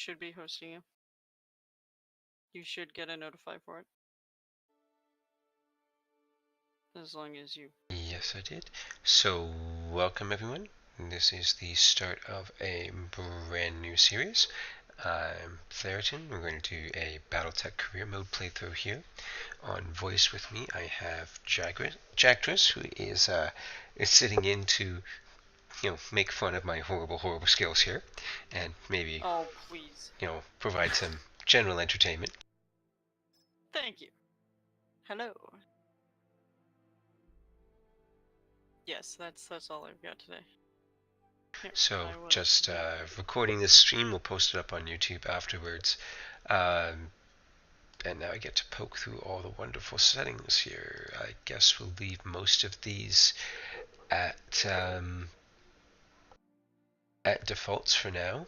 should be hosting you. You should get a notify for it. As long as you... Yes, I did. So, welcome everyone. This is the start of a brand new series. I'm Theriton. We're going to do a BattleTech Career mode playthrough here. On voice with me, I have Jactress, who is sitting in to, make fun of my horrible skills here, and maybe, Oh, please. provide some general entertainment. Thank you. Hello. Yes, that's all I've got today. Here, So, just recording this stream, we'll post it up on YouTube afterwards. And now I get to poke through all the wonderful settings here. I guess we'll leave most of these at defaults for now,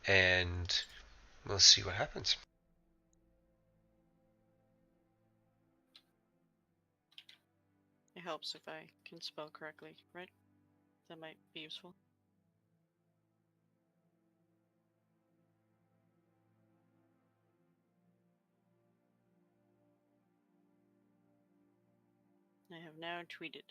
and we'll see what happens. It helps if I can spell correctly, right? That might be useful. I have now tweeted.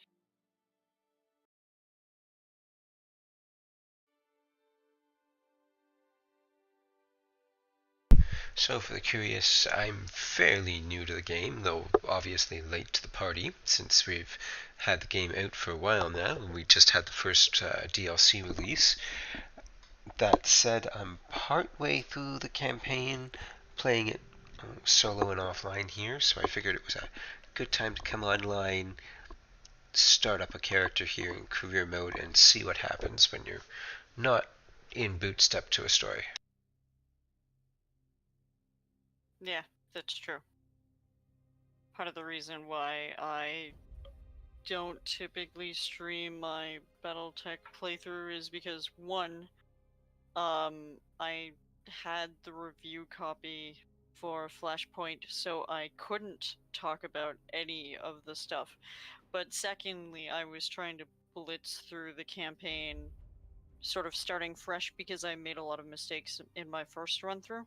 So for the curious, I'm fairly new to the game, though obviously late to the party, since we've had the game out for a while now, and we just had the first DLC release. That said, I'm partway through the campaign, playing it solo and offline here, so I figured it was a good time to come online, start up a character here in career mode, and see what happens when you're not in bootstep to a story. Yeah, that's true. Part of the reason why I don't typically stream my BattleTech playthrough is because, one, I had the review copy for Flashpoint, so I couldn't talk about any of the stuff. But secondly, I was trying to blitz through the campaign, sort of starting fresh, because I made a lot of mistakes in my first run through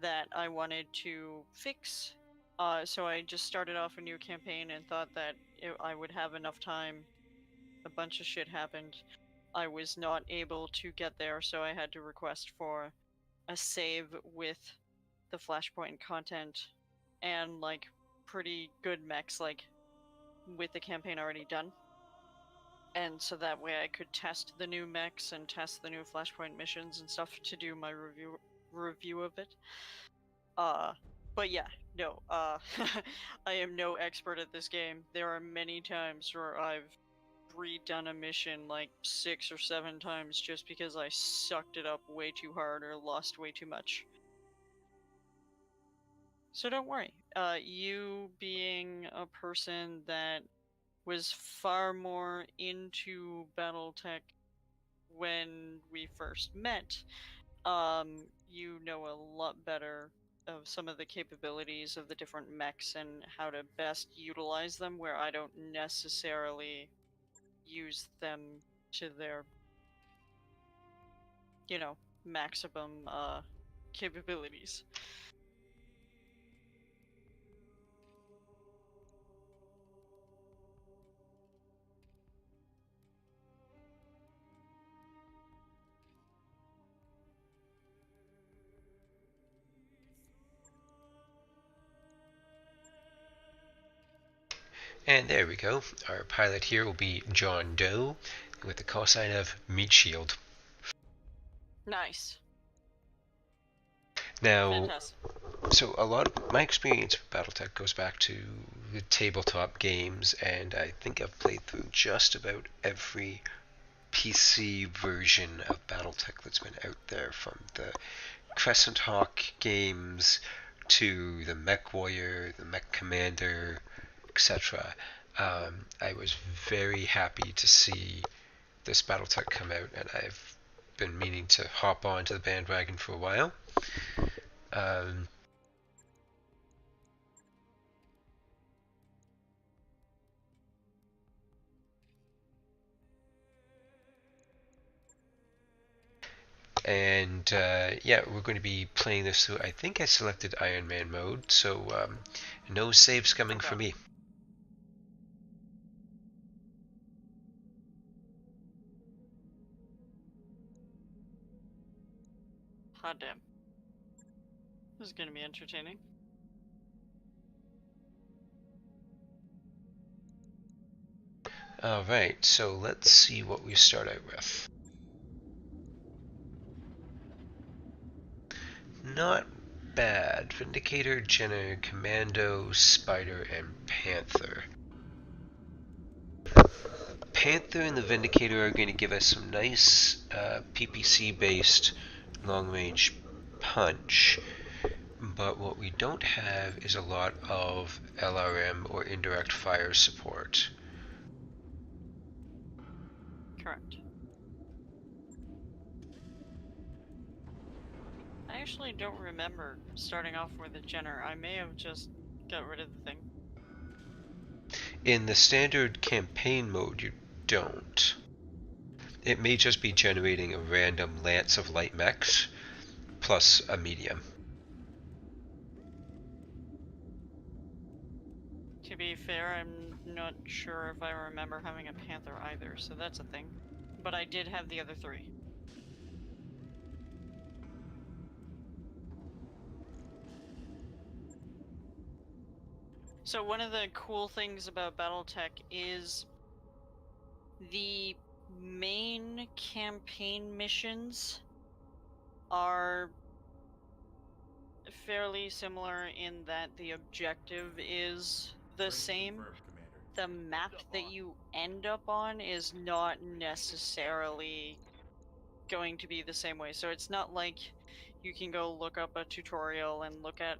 that I wanted to fix. So I just started off a new campaign and thought that I would have enough time. A bunch of shit happened. I was not able to get there, so I had to request for a save with the Flashpoint content and like pretty good mechs, like with the campaign already done. And so that way I could test the new mechs and test the new Flashpoint missions and stuff to do my review of it. But yeah, no, I am no expert at this game. There are many times where I've redone a mission like 6 or 7 times just because I sucked it up way too hard or lost way too much. So don't worry. You being a person that was far more into BattleTech when we first met, you know a lot better of some of the capabilities of the different mechs and how to best utilize them, where I don't necessarily use them to their, maximum capabilities. And there we go. Our pilot here will be John Doe, with the call sign of Meat Shield. Nice. Now, Fantastic. so a lot of my experience with BattleTech goes back to the tabletop games, and I think I've played through just about every PC version of BattleTech that's been out there, from the Crescent Hawk games to the Mech Warrior, the Mech Commander, etc. I was very happy to see this BattleTech come out, and I've been meaning to hop onto the bandwagon for a while. And yeah, we're going to be playing this through. I think I selected Ironman mode, so no saves coming for me. Hot damn. This is gonna be entertaining. Alright, so let's see what we start out with. Not bad. Vindicator, Jenner, Commando, Spider, and Panther. Panther and the Vindicator are going to give us some nice PPC-based long-range punch, but what we don't have is a lot of LRM or indirect fire support. Correct. I actually don't remember starting off with a Jenner. I may have just got rid of the thing. In the standard campaign mode, you don't. It may just be generating a random lance of light mechs plus a medium. To be fair, I'm not sure if I remember having a Panther either, so that's a thing. But I did have the other three. So one of the cool things about BattleTech is the main campaign missions are fairly similar in that the objective is the same. The map that you end up on is not necessarily going to be the same way. So it's not like you can go look up a tutorial and look at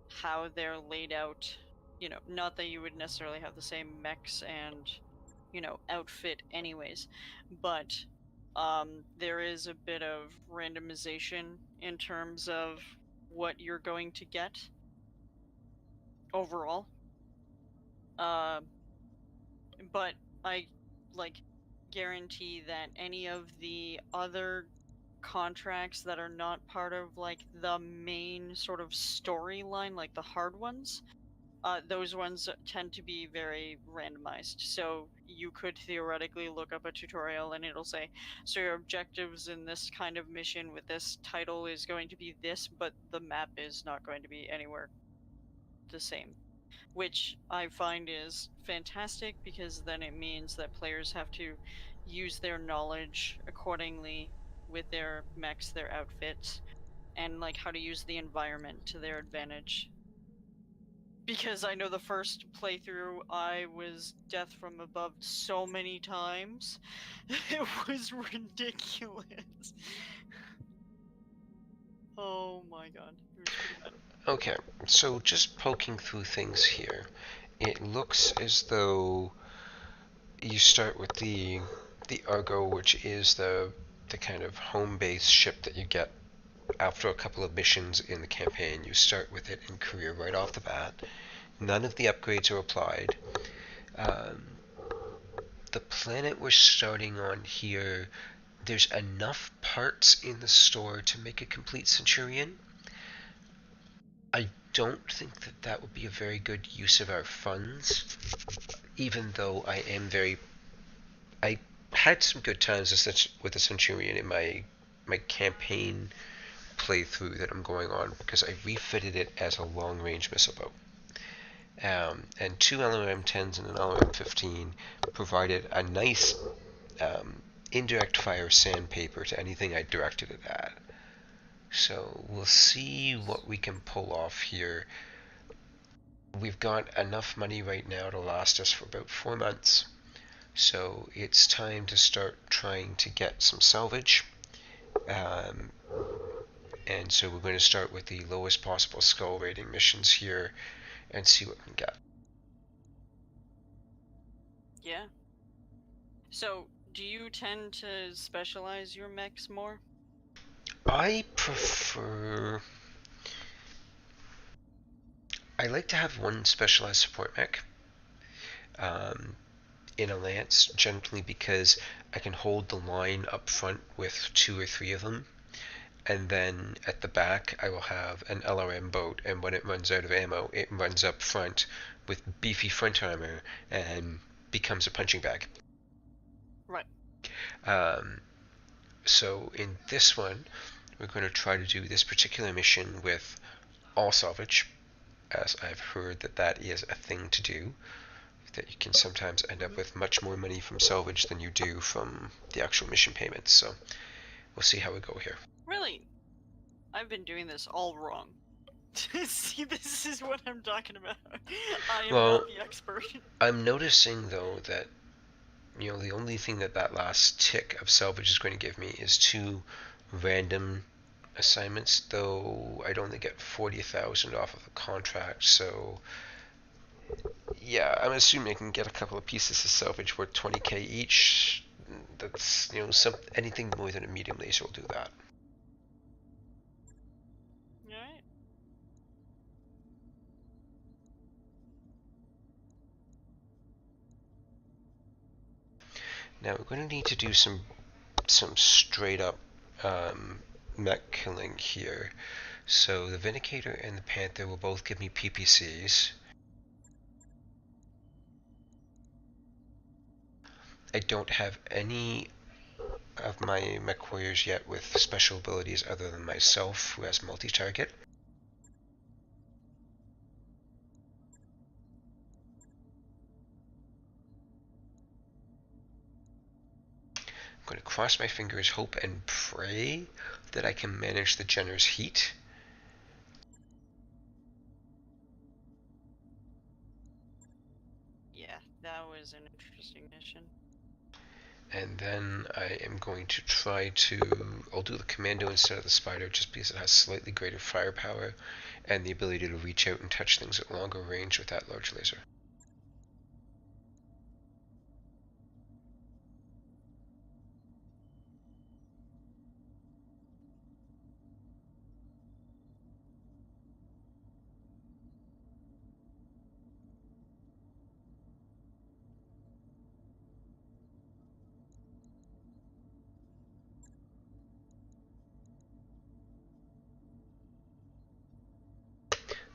how they're laid out. You know, not that you would necessarily have the same mechs and, you know, outfit anyways, but there is a bit of randomization in terms of what you're going to get overall. But I like guarantee that any of the other contracts that are not part of like the main sort of storyline, like the hard ones, those ones tend to be very randomized. So you could theoretically look up a tutorial and it'll say, so your objectives in this kind of mission with this title is going to be this, but the map is not going to be anywhere the same. Which I find is fantastic because then it means that players have to use their knowledge accordingly with their mechs, their outfits, and like how to use the environment to their advantage. Because I know the first playthrough I was death from above so many times. It was ridiculous. Oh my god. It was pretty bad. Okay, so just poking through things here, it looks as though you start with the Argo, which is the kind of home base ship that you get after a couple of missions in the campaign. You start with it in career right off the bat. None of the upgrades are applied. The planet we're starting on here, there's enough parts in the store to make a complete Centurion. I don't think that that would be a very good use of our funds, even though I had some good times with the Centurion in my campaign playthrough that I'm going on because I refitted it as a long-range missile boat. And two LRM-10s and an LRM-15 provided a nice indirect fire sandpaper to anything I directed it at. So we'll see what we can pull off here. We've got enough money right now to last us for about 4 months. So it's time to start trying to get some salvage. And so we're going to start with the lowest possible skull rating missions here and see what we can get. Yeah. So, do you tend to specialize your mechs more? I like to have one specialized support mech in a lance, generally because I can hold the line up front with 2 or 3 of them, and then at the back I will have an LRM boat, and when it runs out of ammo, it runs up front with beefy front armor and becomes a punching bag. Right. So in this one, we're going to try to do this particular mission with all salvage, as I've heard that that is a thing to do, that you can sometimes end up with much more money from salvage than you do from the actual mission payments. So we'll see how we go here. Really? I've been doing this all wrong. See, this is what I'm talking about. I am not the expert. I'm noticing, though, that the only thing that last tick of salvage is going to give me is 2 random assignments, though I'd only get 40,000 off of the contract, so yeah, I'm assuming I can get a couple of pieces of salvage worth 20k each. That's, anything more than a medium laser will do that. Alright. Now we're going to need to do some straight up mech killing here. So the Vindicator and the Panther will both give me PPCs. I don't have any of my mech warriors yet with special abilities other than myself, who has multi-target. I'm going to cross my fingers, hope and pray that I can manage the Jenner's heat. Yeah, that was an interesting mission. And then I am going to try to, I'll do the Commando instead of the Spider just because it has slightly greater firepower and the ability to reach out and touch things at longer range with that large laser.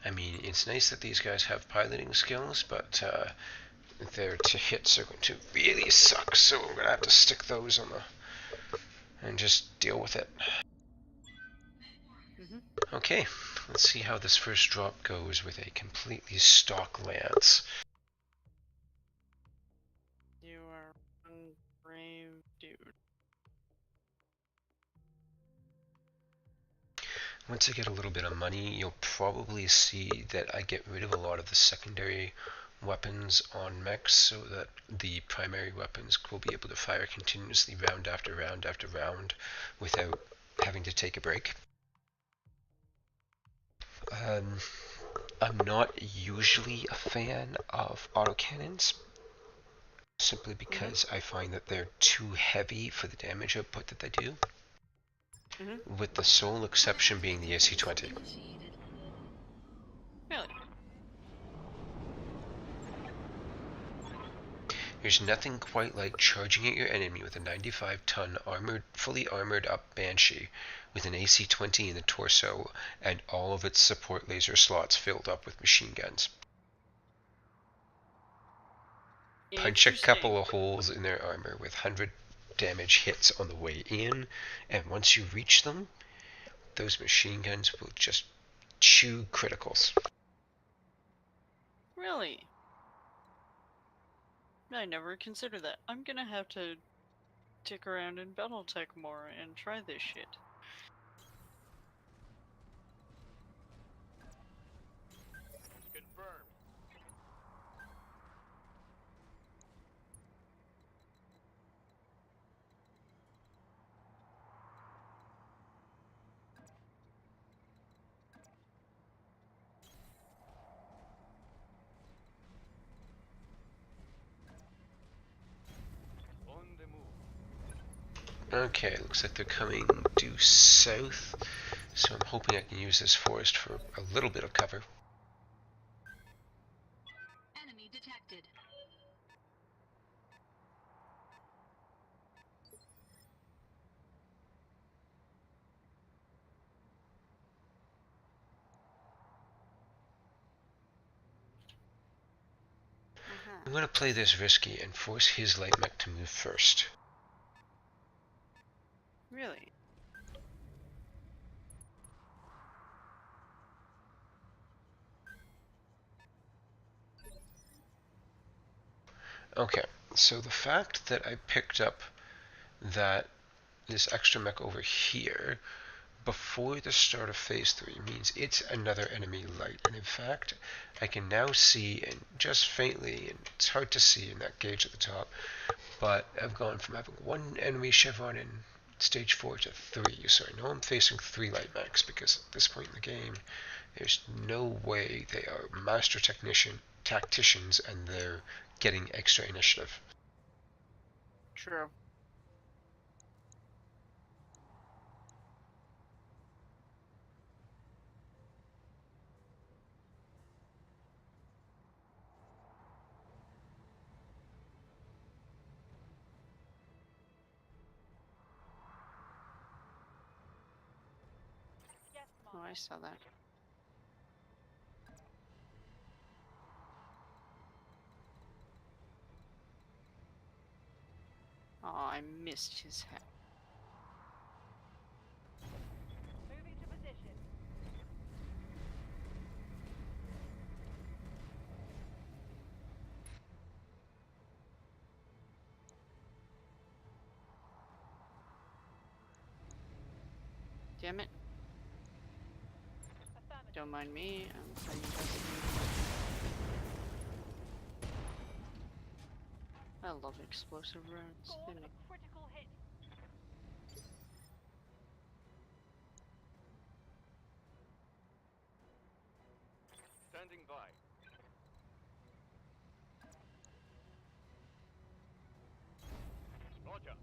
I mean, it's nice that these guys have piloting skills, but their hits are going to really suck, so I'm going to have to stick those on and just deal with it. Okay, let's see how this first drop goes with a completely stock lance. You are one brave dude. Once I get a little bit of money, you'll probably see that I get rid of a lot of the secondary weapons on mechs so that the primary weapons will be able to fire continuously round after round after round without having to take a break. I'm not usually a fan of autocannons, simply because I find that they're too heavy for the damage output that they do, with the sole exception being the AC-20. Really? There's nothing quite like charging at your enemy with a 95-ton fully armored up Banshee with an AC-20 in the torso and all of its support laser slots filled up with machine guns. Punch a couple of holes in their armor with 100 damage hits on the way in, and once you reach them, those machine guns will just chew criticals. Really? I never considered that. I'm gonna have to dick around in BattleTech more and try this shit. Confirmed. Okay, looks like they're coming due south, so I'm hoping I can use this forest for a little bit of cover. Enemy detected. I'm going to play this risky and force his light mech to move first. Really? Okay, so the fact that I picked up that this extra mech over here before the start of phase 3 means it's another enemy light, and in fact I can now see, and just faintly, and it's hard to see in that gauge at the top, but I've gone from having one enemy chevron in stage 4 to 3, so I know I'm facing 3 light mechs, because at this point in the game there's no way they are master tacticians and they're getting extra initiative. True. Oh, I saw that. Oh, I missed his head. Moving to position. Damn it. Affirmative. Don't mind me. I'm playing Destiny. I love explosive runes. They Scored make a critical hit. Standing by. Roger.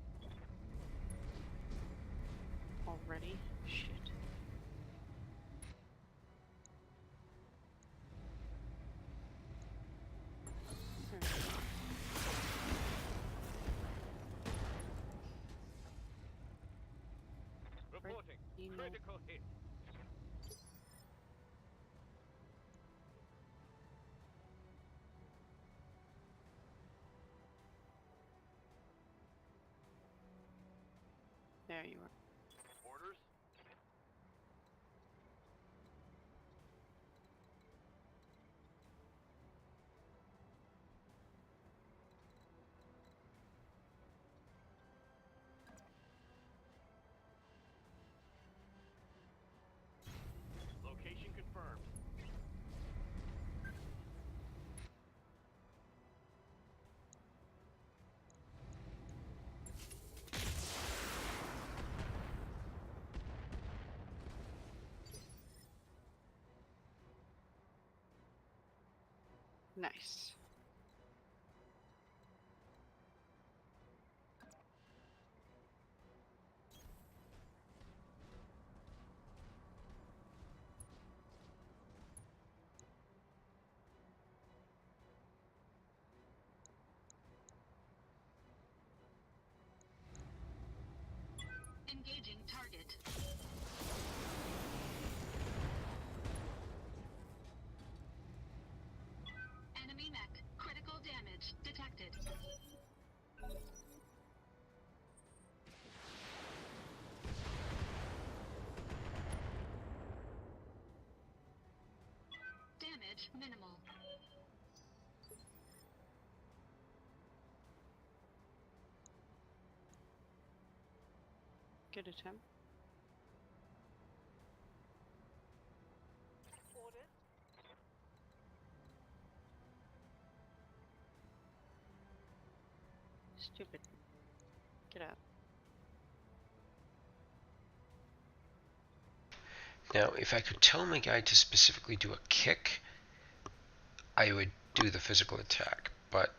already. Shit. Reporting. You know. Critical hit. There you are. Orders. Location confirmed. Nice. Engaging target. Enemy mech. Critical damage detected. Damage minimal. Good attempt. Orders. Stupid. Get out. Now, if I could tell my guy to specifically do a kick, I would do the physical attack, but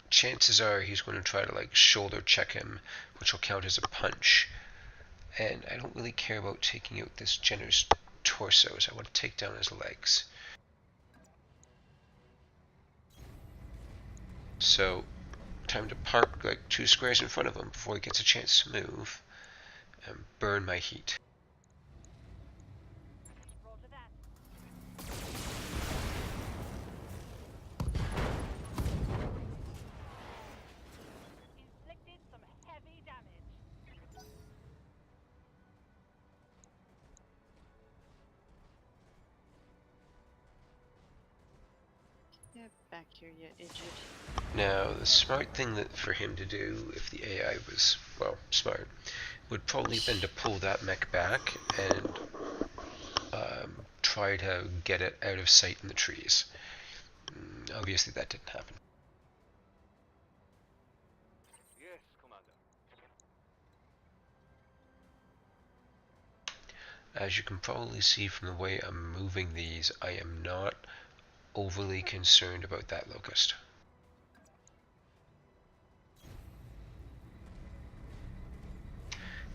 chances are he's going to try to like shoulder check him, which will count as a punch. And I don't really care about taking out this generous torso, so I want to take down his legs. So, time to park like 2 squares in front of him before he gets a chance to move, and burn my heat. Roger that. Get back here, you idiot. Now, the smart thing that for him to do, if the AI was, well, smart, would probably been to pull that mech back and try to get it out of sight in the trees. Obviously, that didn't happen. Yes, Commander. As you can probably see from the way I'm moving these, I am not overly concerned about that locust.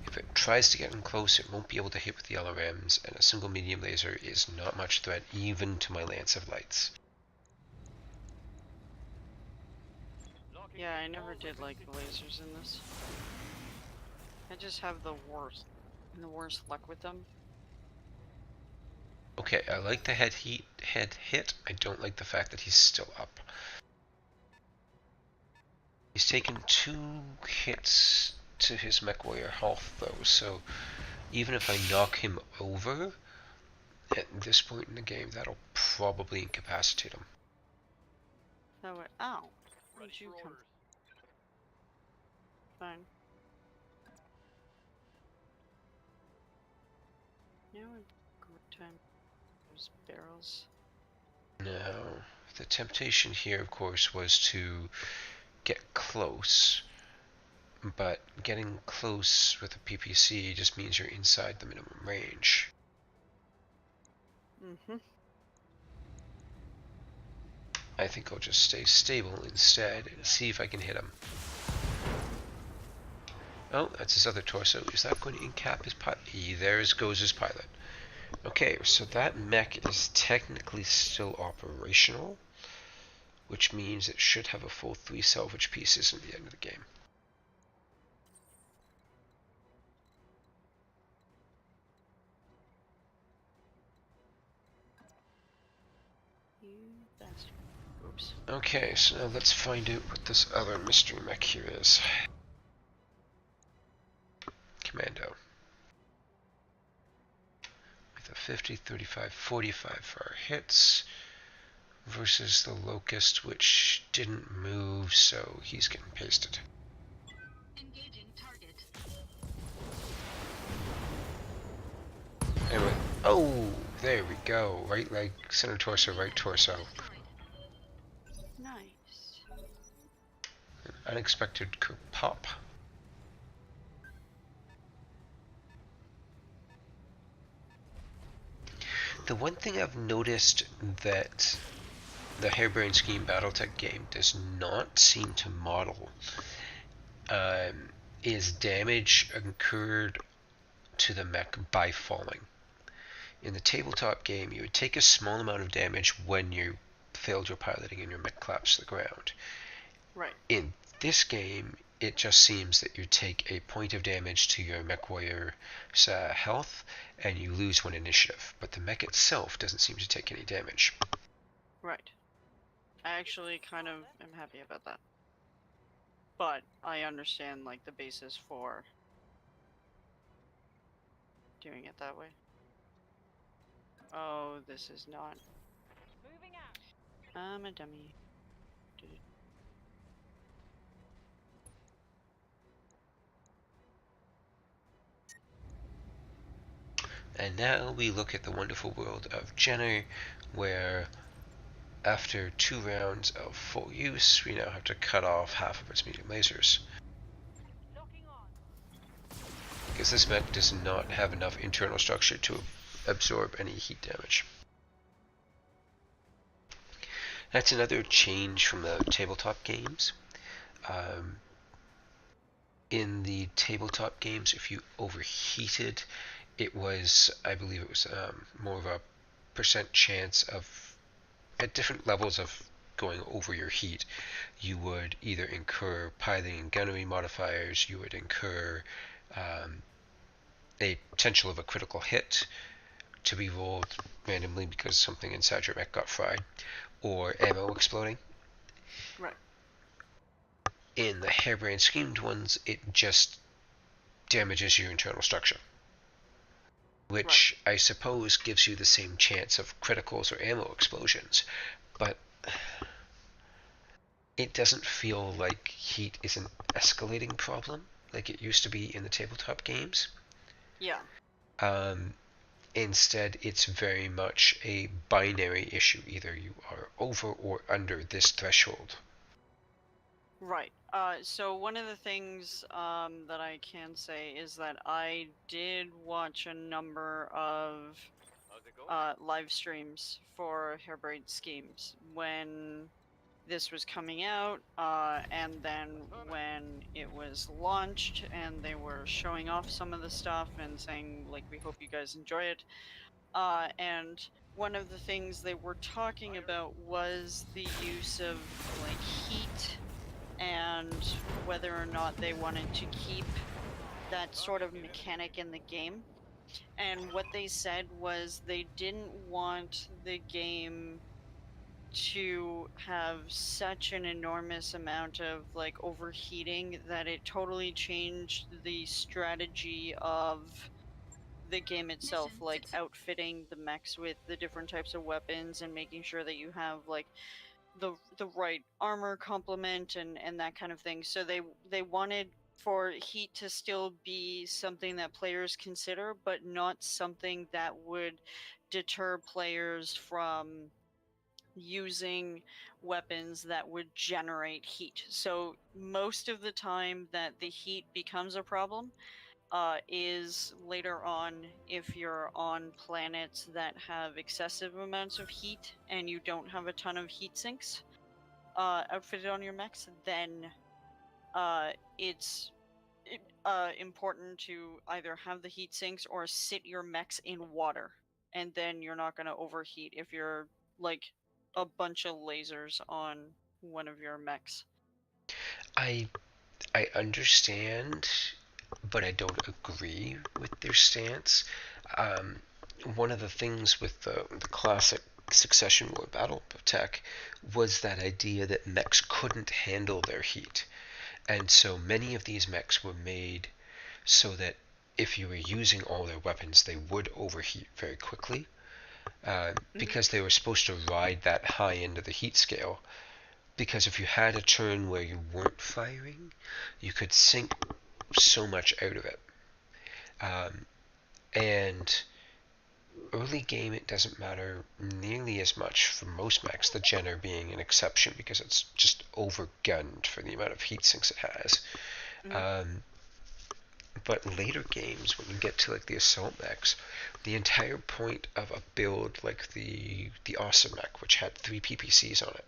If it tries to get in close, it won't be able to hit with the LRMs, and a single medium laser is not much threat even to my Lance of Lights. Locking Yeah, I in never all did like weapon the lasers in this. I just have the worst luck with them. Okay, I like the head hit. I don't like the fact that he's still up. He's taken 2 hits to his mech warrior health though, so even if I knock him over at this point in the game, that'll probably incapacitate him. So it, ow, where'd Ready you for come? orders. Fine. You know, a good time. Those barrels. Now, the temptation here, of course, was to get close, but getting close with a PPC just means you're inside the minimum range. Mm-hmm. I think I'll just stay stable instead and see if I can hit him. Oh, that's his other torso. Is that going to incap his pilot? There goes his pilot. Okay, so that mech is technically still operational, which means it should have a full 3 salvage pieces in the end of the game. You bastard. Oops. Okay, so now let's find out what this other mystery mech here is. Commando. With a 50, 35, 45 for our hits, versus the Locust, which didn't move, so he's getting pasted. Engaging target. Anyway, oh, there we go. Right leg, center torso, right torso. Destroyed. Nice. An unexpected pop. The one thing I've noticed that the Harebrained Scheme BattleTech game does not seem to model is damage incurred to the mech by falling. In the tabletop game, you would take a small amount of damage when you failed your piloting and your mech collapsed to the ground. Right. In this game, it just seems that you take a point of damage to your mech warrior's health, and you lose 1 initiative. But the mech itself doesn't seem to take any damage. Right. I actually kind of am happy about that. But I understand like the basis for doing it that way. Oh, this is not. Moving out. I'm a dummy. And now we look at the wonderful world of Jenner, where after 2 rounds of full use, we now have to cut off half of its medium lasers. Locking on. Because this mech does not have enough internal structure to absorb any heat damage. That's another change from the tabletop games. In the tabletop games, if you overheated, it was, I believe it was more of a % chance of, at different levels of going over your heat, you would either incur piloting and gunnery modifiers, you would incur a potential of a critical hit to be rolled randomly because something inside your mech got fried, or ammo exploding. Right. In the harebrained schemed ones, it just damages your internal structure, which I suppose gives you the same chance of criticals or ammo explosions, but it doesn't feel like heat is an escalating problem like it used to be in the tabletop games. Yeah. Instead, it's very much a binary issue. Either you are over or under this threshold. Right. So one of the things that I can say is that I did watch a number of How's it going? live streams for Hairbraid Schemes when this was coming out, and then when it was launched, and they were showing off some of the stuff and saying, like, we hope you guys enjoy it. And one of the things they were talking about was the use of, like, heat and whether or not they wanted to keep that sort of mechanic in the game. And what they said was they didn't want the game to have such an enormous amount of like overheating that it totally changed the strategy of the game itself, Mission like success. outfitting the mechs with the different types of weapons and making sure that you have like the right armor complement and that kind of thing. So they wanted for heat to still be something that players consider, but not something that would deter players from using weapons that would generate heat. So most of the time that the heat becomes a problem is later on if you're on planets that have excessive amounts of heat and you don't have a ton of heat sinks outfitted on your mechs, then it's important to either have the heat sinks or sit your mechs in water, and then you're not going to overheat if you're like a bunch of lasers on one of your mechs. I I understand, but I don't agree with their stance. Um, One of the things with the classic Succession War BattleTech was that idea that mechs couldn't handle their heat. And so many of these mechs were made so that if you were using all their weapons, they would overheat very quickly because they were supposed to ride that high end of the heat scale. Because if you had a turn where you weren't firing, you could sink so much out of it. Um, and early game, it doesn't matter nearly as much for most mechs, the Jenner being an exception because it's just overgunned for the amount of heat sinks it has. Mm-hmm. But later games, when you get to like the assault mechs, the entire point of a build like the awesome mech, which had 3 PPCs on it,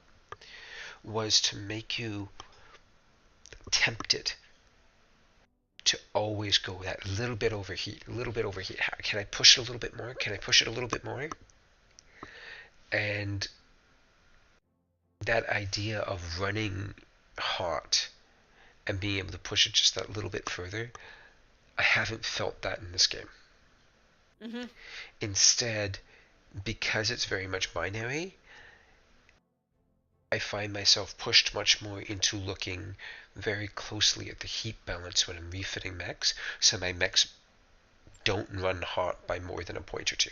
was to make you tempted to always go that little bit overheat, a little bit overheat. Can I push it a little bit more? Can I push it a little bit more? And that idea of running hot and being able to push it just that little bit further, I haven't felt that in this game. Mm-hmm. Instead, because it's very much binary, I find myself pushed much more into looking very closely at the heat balance when I'm refitting mechs, so my mechs don't run hot by more than a point or two.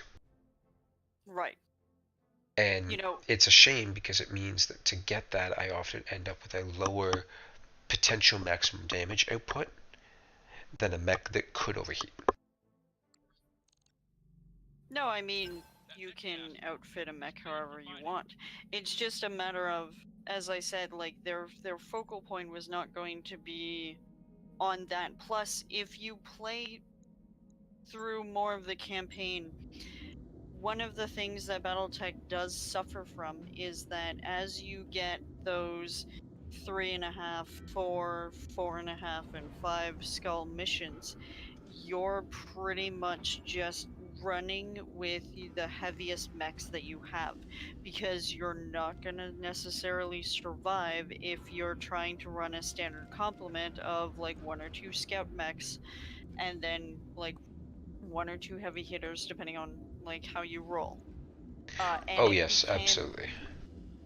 Right. And You know, it's a shame because it means that to get that, I often end up with a lower potential maximum damage output than a mech that could overheat. no, I mean, you can outfit a mech however you want. It's just a matter of, as I said, like their focal point was not going to be on that. Plus, if you play through more of the campaign, one of the things that BattleTech does suffer from is that as you get those 3.5, 4, 4.5, and 5 skull missions, you're pretty much just running with the heaviest mechs that you have because you're not going to necessarily survive if you're trying to run a standard complement of like 1 or 2 scout mechs and then like 1 or 2 heavy hitters depending on like how you roll. And Oh it yes, became absolutely.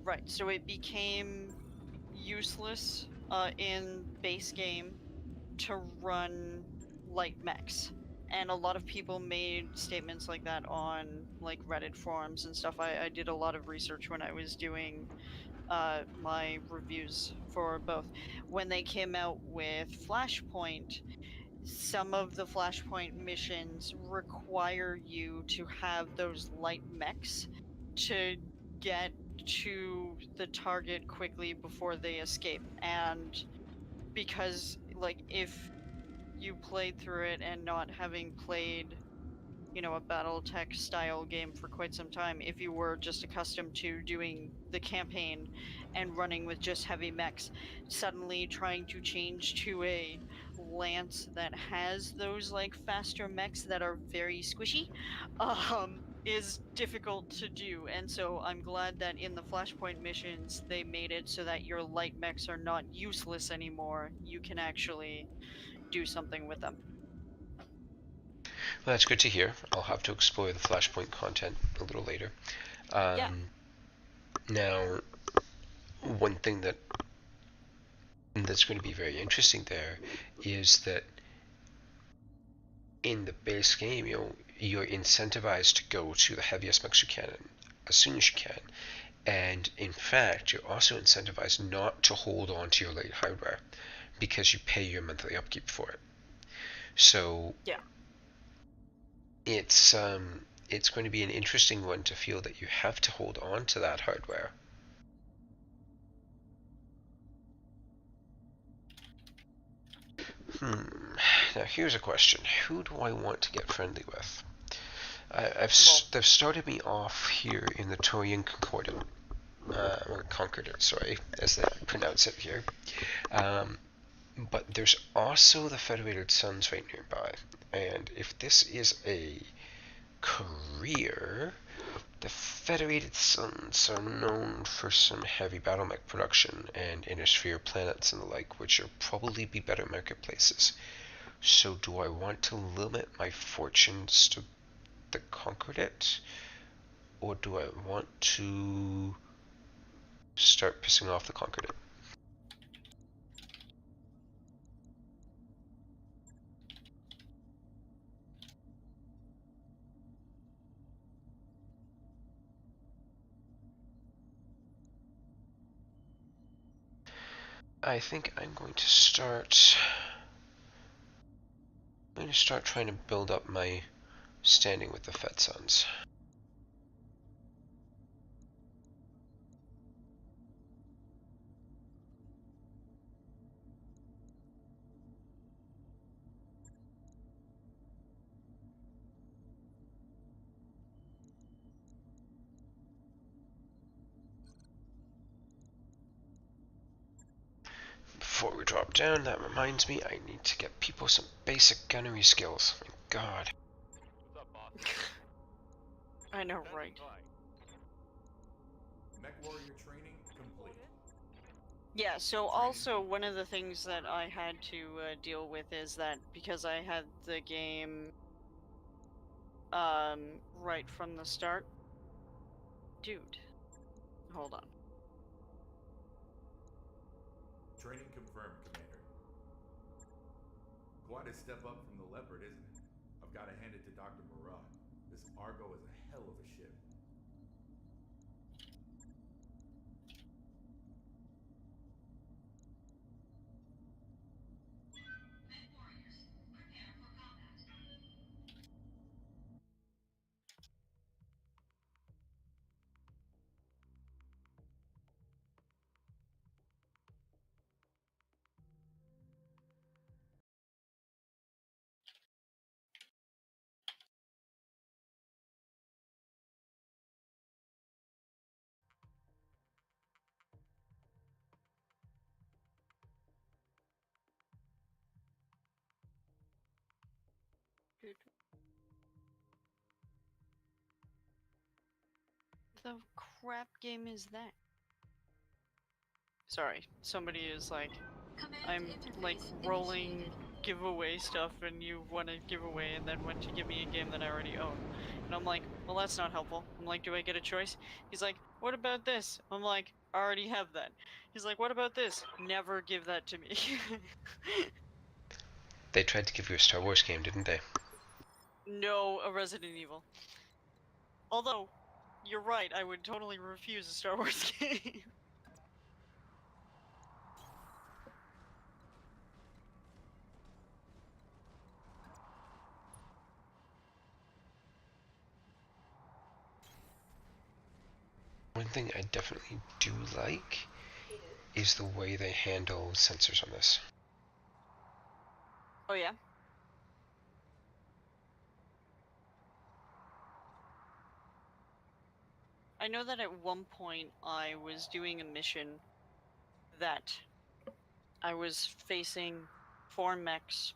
right, so it became useless in base game to run light mechs. And a lot of people made statements like that on like Reddit forums and stuff. I did a lot of research when I was doing my reviews for both. When they came out with Flashpoint, some of the Flashpoint missions require you to have those light mechs to get to the target quickly before they escape. And because, like, if you played through it and not having played, you know, a BattleTech style game for quite some time, if you were just accustomed to doing the campaign and running with just heavy mechs, suddenly trying to change to a lance that has those like faster mechs that are very squishy, is difficult to do. And so I'm glad that in the Flashpoint missions they made it so that your light mechs are not useless anymore. You can actually do something with them. Well, that's good to hear. I'll have to explore the Flashpoint content a little later. Yeah. Now, one thing that's going to be very interesting there is that in the base game, you're incentivized to go to the heaviest mechs you can as soon as you can, and in fact, you're also incentivized not to hold on to your late hardware because you pay your monthly upkeep for it. So Yeah. it's going to be an interesting one to feel that you have to hold on to that hardware. Now here's a question: who do I want to get friendly with? They've started me off here in the Torian Concordant, or Concordat, sorry, as they pronounce it here. But there's also the Federated Suns right nearby, and if this is a career, the Federated Suns are known for some heavy battle mech production and inner-sphere planets and the like, which will probably be better marketplaces. So do I want to limit my fortunes to the Concordat, or do I want to start pissing off the Concordat? I think I'm going to start trying to build up my standing with the Fed Suns. Before we drop down, that reminds me, I need to get people some basic gunnery skills. My God. What's up, boss? I know, Standing right? by. Mech warrior training complete. Yeah, so Training also one of complete. the things that I had to deal with is that because I had the game right from the start. Dude, hold on. Training confirmed, Commander. Quite a step up from the Leopard, isn't it? I've got to hand it to Dr. Murad. This Argo is a hell of a ship. Mech warriors, prepare for combat. Dude. The crap game is that? Sorry, somebody is like, Command I'm like interface rolling initiated. giveaway stuff and you want to give away and then went to give me a game that I already own. And I'm like, well, that's not helpful. I'm like, do I get a choice? He's like, what about this? I'm like, I already have that. He's like, what about this? Never give that to me. They tried to give you a Star Wars game, didn't they? No, a Resident Evil. Although, you're right, I would totally refuse a Star Wars game. One thing I definitely do like is the way they handle sensors on this. Oh yeah. I know that at one point I was doing a mission that I was facing 4 mechs,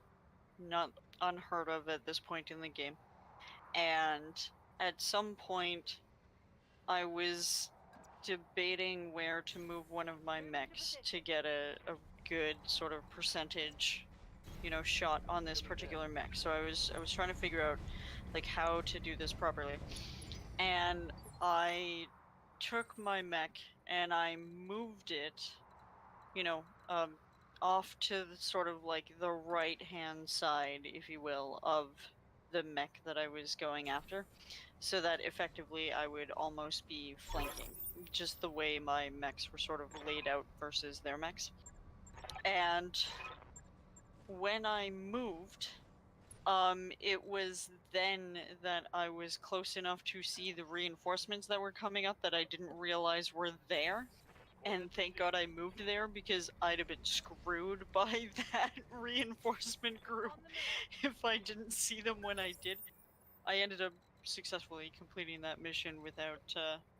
not unheard of at this point in the game. And at some point I was debating where to move one of my mechs to get a good sort of percentage, shot on this particular mech. So I was trying to figure out like how to do this properly. And I took my mech and I moved it, you know, um, off to the sort of like the right hand side, if you will, of the mech that I was going after, so that effectively I would almost be flanking, just the way my mechs were sort of laid out versus their mechs. And when I moved, it was then that I was close enough to see the reinforcements that were coming up that I didn't realize were there. And thank God I moved there, because I'd have been screwed by that reinforcement group if I didn't see them when I did. I ended up successfully completing that mission without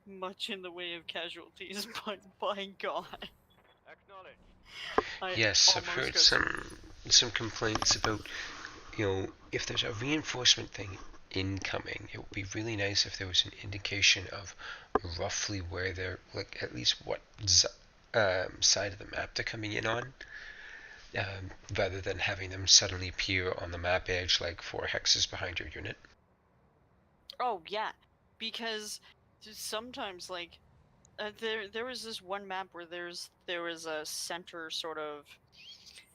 much in the way of casualties, but by God, Acknowledged. I Yes, I've almost heard got screwed. some complaints about, if there's a reinforcement thing incoming, it would be really nice if there was an indication of roughly where they're, like, at least what side of the map they're coming in on, rather than having them suddenly appear on the map edge like 4 hexes behind your unit. Oh yeah, because sometimes like there was this one map where there was a center sort of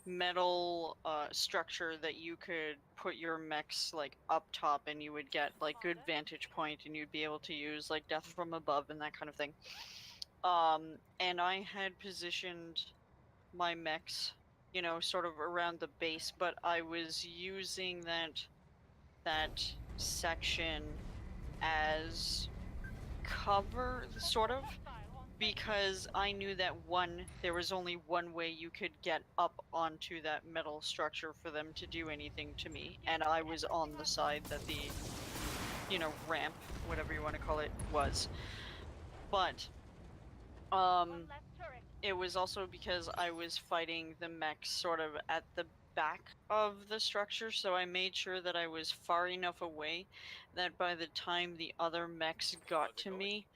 metal structure that you could put your mechs like up top, and you would get like good vantage point, and you'd be able to use like death from above and that kind of thing. And I had positioned my mechs, sort of around the base, but I was using that section as cover, sort of, because I knew that there was only one way you could get up onto that metal structure for them to do anything to me, and I was on the side that the, ramp, whatever you want to call it, was. But, it was also because I was fighting the mechs sort of at the back of the structure, so I made sure that I was far enough away that by the time the other mechs got to me,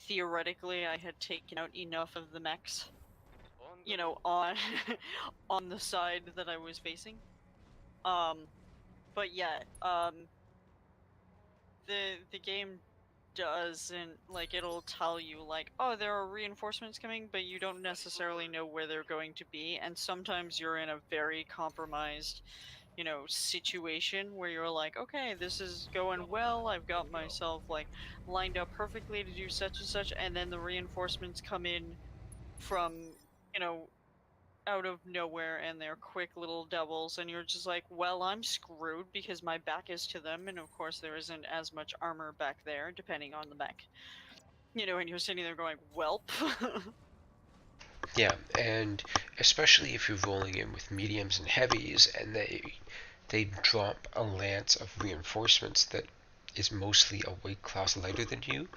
theoretically I had taken out enough of the mechs, on on the side that I was facing. But yeah, the game doesn't, like, it'll tell you like, oh, there are reinforcements coming, but you don't necessarily know where they're going to be, and sometimes you're in a very compromised, situation where you're like, okay, this is going well, I've got myself like lined up perfectly to do such and such, and then the reinforcements come in from, you know out of nowhere, and they're quick little devils, and you're just like, well, I'm screwed because my back is to them, and of course there isn't as much armor back there depending on the mech, and you're sitting there going, welp. Yeah, and especially if you're rolling in with mediums and heavies, and they drop a lance of reinforcements that is mostly a weight class lighter than you,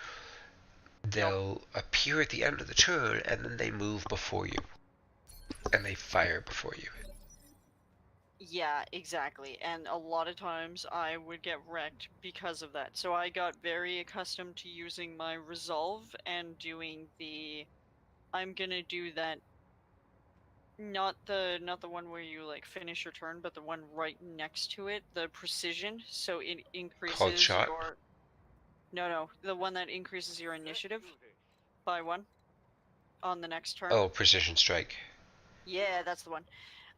they'll appear at the end of the turn, and then they move before you, and they fire before you. Yeah, exactly. And a lot of times I would get wrecked because of that. So I got very accustomed to using my resolve and doing I'm gonna do that, not the one where you like finish your turn, but the one right next to it, the precision, so it Called increases shot. your no, the one that increases your initiative by 1 on the next turn. Oh, precision strike. Yeah, that's the one.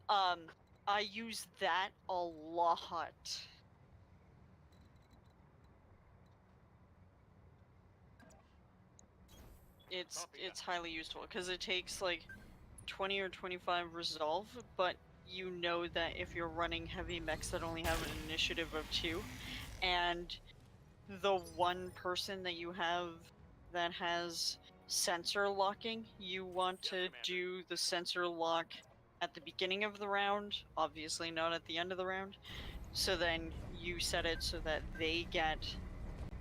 I use that a lot. It's highly useful because it takes like 20 or 25 resolve, but you know that if you're running heavy mechs that only have an initiative of 2, and the one person that you have that has sensor locking. You want to do the sensor lock at the beginning of the round, obviously not at the end of the round. So then you set it so that they get,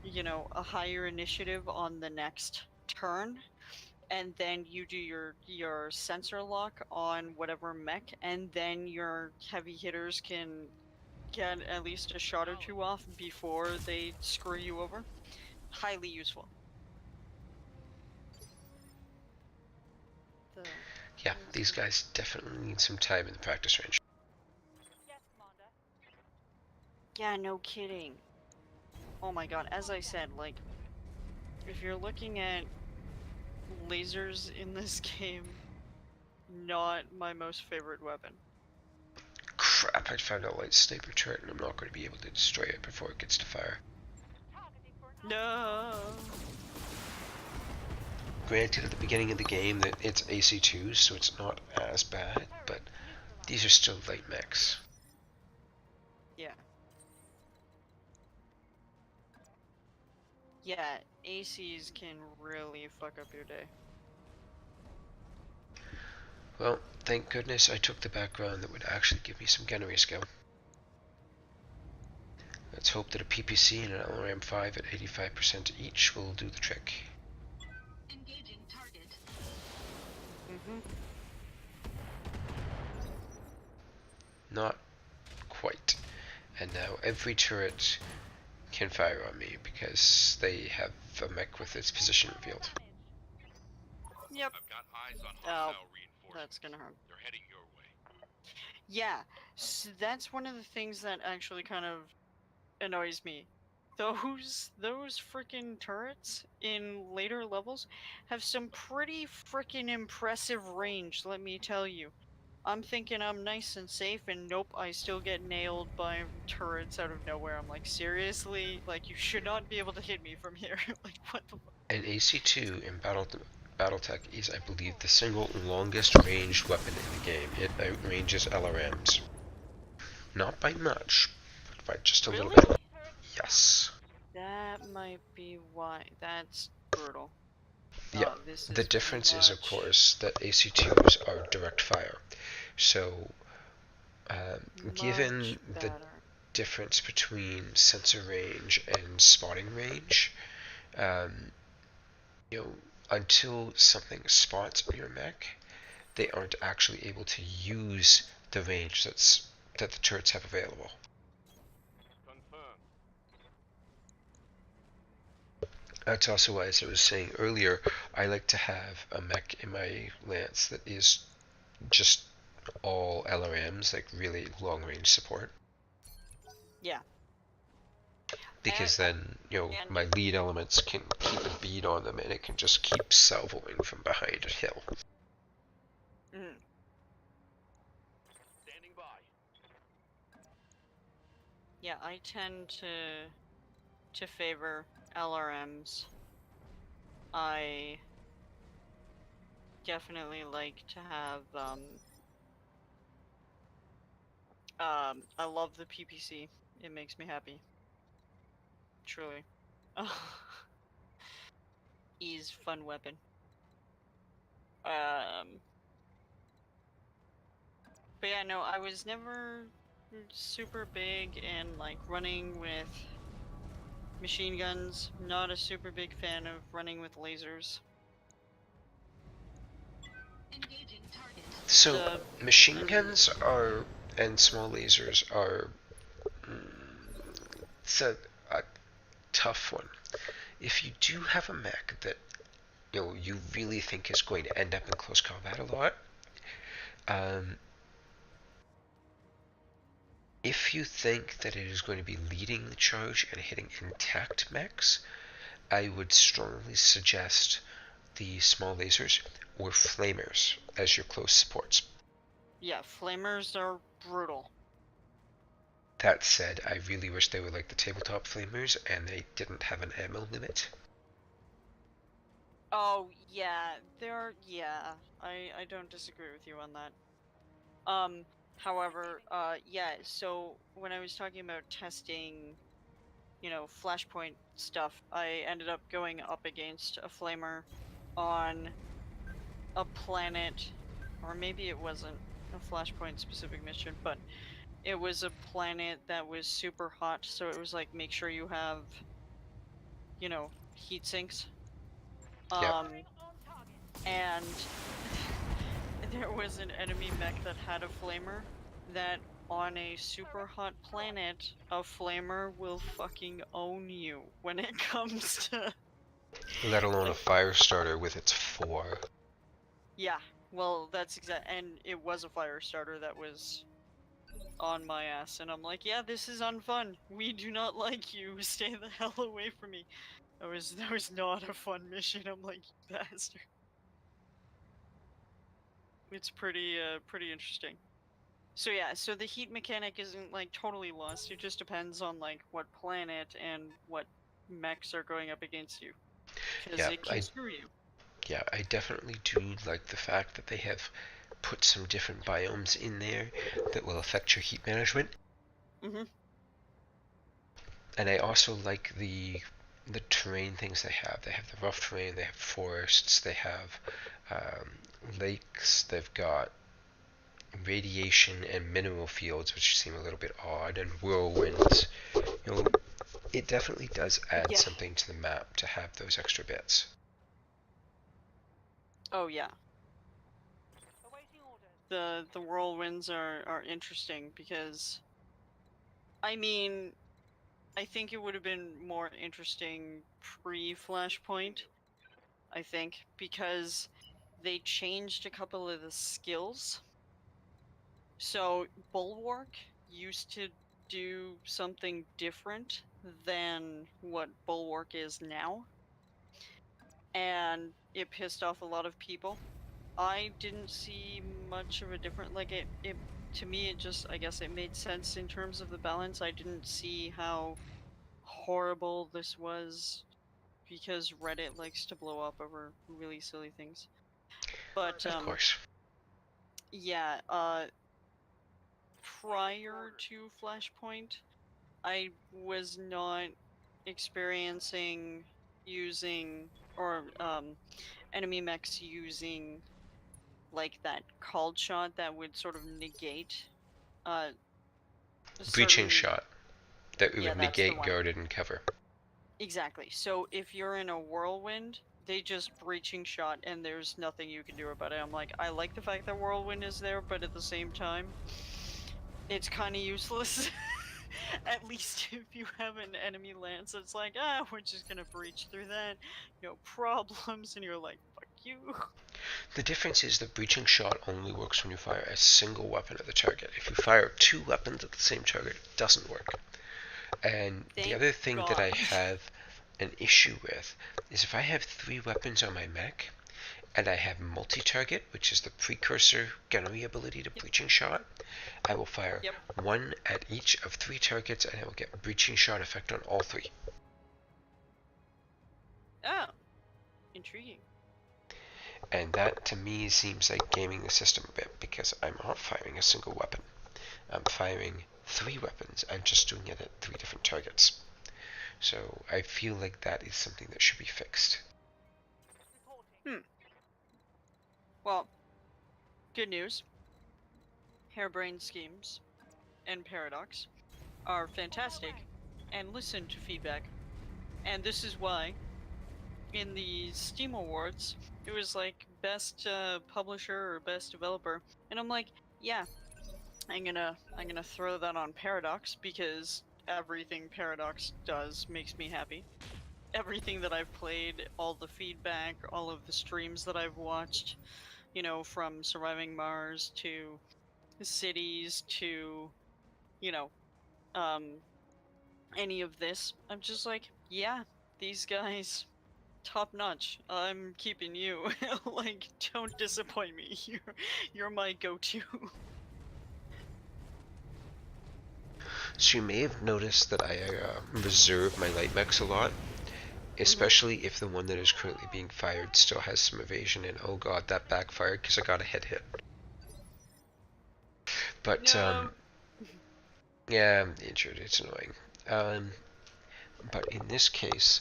you know, a higher initiative on the next turn, and then you do your sensor lock on whatever mech, and then your heavy hitters can get at least a shot or two off before they screw you over. Highly useful. The Yeah, these guys definitely need some time in the practice range. Yes, Commander. Yeah, no kidding. Oh my god, as I said, like, if you're looking at lasers in this game, not my most favorite weapon. Crap, I found a light sniper turret and I'm not going to be able to destroy it before it gets to fire. Targeting for an No. Granted, at the beginning of the game that it's AC2, so it's not as bad, but these are still light mechs. Yeah. Yeah, ACs can really fuck up your day. Well, thank goodness I took the background that would actually give me some gunnery skill. Let's hope that a PPC and an LRM-5 at 85% each will do the trick. Engaging target. Mm-hmm. Not quite. And now every turret can fire on me because they have a mech with its position revealed. damage. Yep. I've got eyes on Oh, hostile reinforcements. that's gonna hurt. They're heading your way. Yeah, that's one of the things that actually kind of annoys me. Those freaking turrets in later levels have some pretty freaking impressive range, let me tell you. I'm thinking I'm nice and safe, and nope, I still get nailed by turrets out of nowhere. I'm like, seriously? Like, you should not be able to hit me from here. Like, what the fuck? And AC2 in BattleTech is, I believe, the single longest ranged weapon in the game. It outranges LRMs. Not by much, but by just a little Really? bit. Yes. That might be why. That's brutal. Yeah, This the is difference is, of much- course, that AC2s are direct fire. So, given much the better. difference between sensor range and spotting range, you know, until something spots your mech, they aren't actually able to use the range that the turrets have available. Confirmed. That's also why, as I was saying earlier, I like to have a mech in my lance that is just all LRMs, like really long range support. Yeah. Because then, you know, and- my lead elements can keep a bead on them and it can just keep salvoing from behind a hill. Mm. Standing by. Yeah, I tend to favor LRMs. I definitely like to have I love the PPC. It makes me happy. Truly. Ease fun weapon. But yeah, no, I was never super big in like running with machine guns. Not a super big fan of running with lasers. Engaging target. So, machine guns are, and small lasers are, it's a tough one. If you do have a mech that, you know, you really think is going to end up in close combat a lot, if you think that it is going to be leading the charge and hitting intact mechs, I would strongly suggest the small lasers or flamers as your close supports. Yeah, flamers are brutal. That said, I really wish they were like the tabletop flamers and they didn't have an ammo limit. Oh yeah, yeah. I don't disagree with you on that. However, yeah, so when I was talking about testing, you know, flashpoint stuff, I ended up going up against a flamer on a planet, or maybe it wasn't a Flashpoint specific mission, but it was a planet that was super hot, so it was like make sure you have, you know, heat sinks. Yep. Um, and there was an enemy mech that had a flamer that on a super hot planet, a flamer will fucking own you when it comes to Let alone a like, fire starter with its 4. yeah, well, that's exact, and it was a fire starter that was on my ass, and I'm like, yeah, this is unfun. We do not like you. Stay the hell away from me. That was not a fun mission. I'm like, you bastard. It's pretty interesting. So yeah, so the heat mechanic isn't like totally lost. It just depends on like what planet and what mechs are going up against you, because Yeah, it can screw you. Yeah, I definitely do like the fact that they have put some different biomes in there that will affect your heat management. Mm-hmm. And I also like the terrain things they have. They have the rough terrain, they have forests, they have um, lakes, they've got radiation and mineral fields, which seem a little bit odd, and whirlwinds. You know, it definitely does add Yeah. something to the map to have those extra bits. Oh yeah. Awaiting orders. The whirlwinds are interesting because, I mean, I think it would have been more interesting pre-Flashpoint, I think, because they changed a couple of the skills. So Bulwark used to do something different than what Bulwark is now, and it pissed off a lot of people. I didn't see much of a different, like it to me it just, I guess it made sense in terms of the balance. I didn't see how horrible this was because Reddit likes to blow up over really silly things. But Of course. yeah, prior to Flashpoint, I was not experiencing using or enemy mechs using like that called shot that would sort of negate uh Breaching certain, shot that we yeah, would that's the negate, one. guarded, and cover. Exactly. So if you're in a whirlwind, they just breaching shot and there's nothing you can do about it. I'm like, I like the fact that whirlwind is there, but at the same time, it's kind of useless. At least if you have an enemy lance, it's like, we're just gonna breach through that, no problems, and you're like, fuck you. The difference is that breaching shot only works when you fire a single weapon at the target. If you fire 2 weapons at the same target, it doesn't work. And the Thank other thing that I God. have an issue with is if I have 3 weapons on my mech and I have multi-target, which is the precursor gunnery ability to breaching shot, I will fire Yep. 1 at each of 3 targets and I will get breaching shot effect on all 3. Oh, intriguing. And that to me seems like gaming the system a bit because I'm not firing a single weapon. I'm firing 3 weapons. I'm just doing it at 3 different targets. So I feel like that is something that should be fixed. Reporting. Well, good news. Harebrained schemes and paradox are fantastic and listen to feedback. And this is why in the Steam Awards it was like best publisher or best developer, and I'm like, yeah, I'm gonna throw that on Paradox because everything Paradox does makes me happy. Everything that I've played, all the feedback, all of the streams that I've watched, you know, from Surviving Mars to Cities to, you know, um, any of this, I'm just like, yeah, these guys, top notch. I'm keeping you. Like, don't disappoint me. You're my go-to. So you may have noticed that I reserve my light mechs a lot, especially if the one that is currently being fired still has some evasion, and oh god, that backfired because I got a head hit. But No. yeah, I'm injured. It's annoying. But in this case,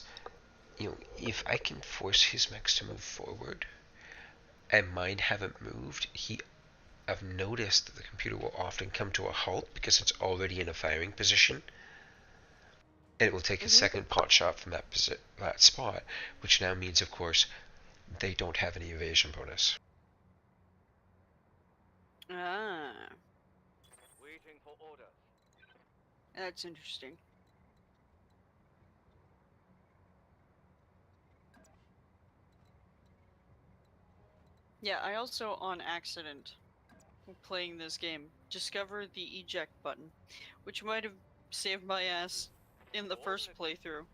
if I can force his mechs to move forward and mine haven't moved, I've noticed that the computer will often come to a halt because it's already in a firing position, and it will take a second pot shot from that spot, which now means, of course, they don't have any evasion bonus. Ah, Waiting for orders. that's interesting. Yeah, I also, on accident, playing this game, discovered the eject button, which might have saved my ass in the first playthrough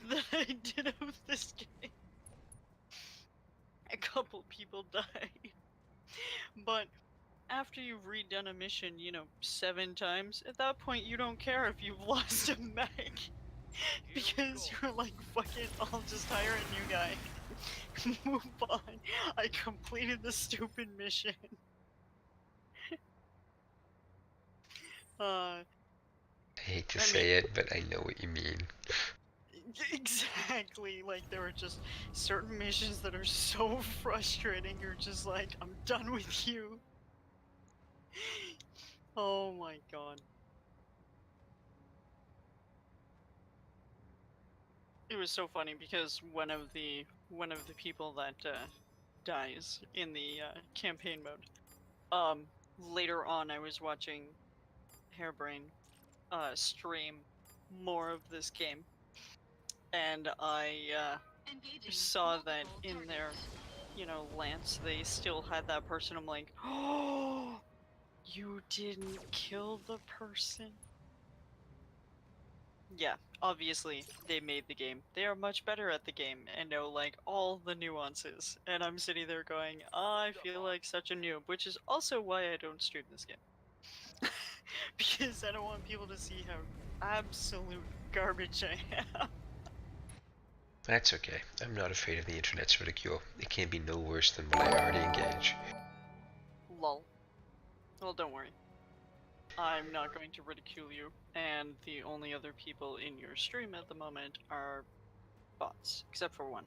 that I did of this game. A couple people died. But after you've redone a mission, 7 times, at that point you don't care if you've lost a mech. Because you're like, fuck it, I'll just hire a new guy. Move on. I completed the stupid mission. I hate to say it, but I know what you mean. Exactly. Like, there are just certain missions that are so frustrating. You're just like, I'm done with you. Oh my god. It was so funny because one of the people that dies in the campaign mode. Later on, I was watching Hairbrain stream more of this game, and I Engaging saw that multiple in their, targets. Lance, they still had that person. I'm like, oh, you didn't kill the person. Yeah, obviously they made the game. They are much better at the game and know like all the nuances. And I'm sitting there going, I feel like such a noob, which is also why I don't stream this game. Because I don't want people to see how absolute garbage I am. That's okay. I'm not afraid of the internet's ridicule. It can be no worse than what I already engage. Lol. Well, don't worry. I'm not going to ridicule you, and the only other people in your stream at the moment are bots, except for one.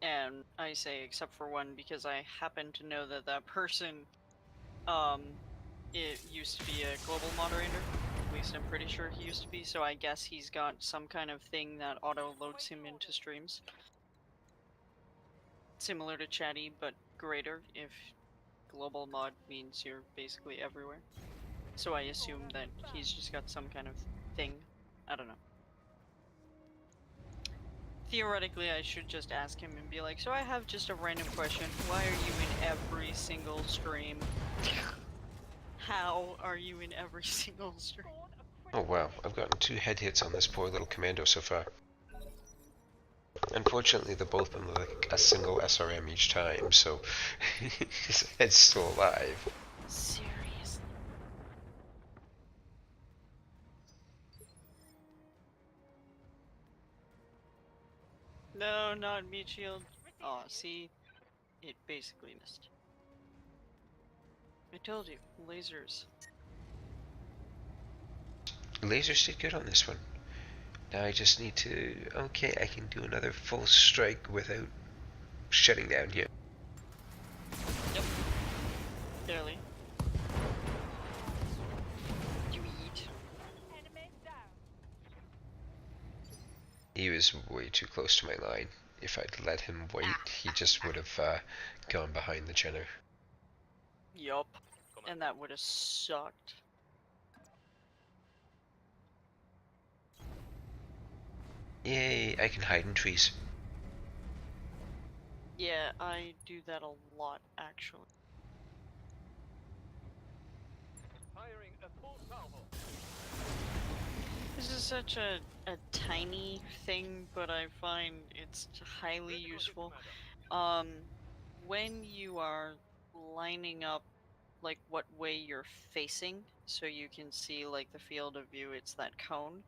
And I say except for one because I happen to know that that person, it used to be a global moderator. At least I'm pretty sure he used to be, so I guess he's got some kind of thing that auto-loads him into streams. Similar to Chatty, but greater, if global mod means you're basically everywhere. So I assume that he's just got some kind of thing. I don't know. Theoretically, I should just ask him and be like, so I have just a random question. Why are you in every single stream? How are you in every single stream? Oh wow, I've gotten 2 head hits on this poor little commando so far. Unfortunately, they've both been like a single SRM each time, so his head's still alive. Seriously? No, not meat shield. Aw, see? It basically missed. I told you, lasers. Lasers did good on this one. Now I just need to... Okay, I can do another full strike without shutting down here. Yep. Barely. You eat. Enemy down. He was way too close to my line. If I'd let him wait, he just would have gone behind the Jenner. Yup. And that would have sucked. Yay, I can hide in trees. Yeah, I do that a lot, actually. Firing a full salvo. This is such a tiny thing, but I find it's highly useful. When you are lining up, like, what way you're facing, so you can see, like, the field of view, it's that cone.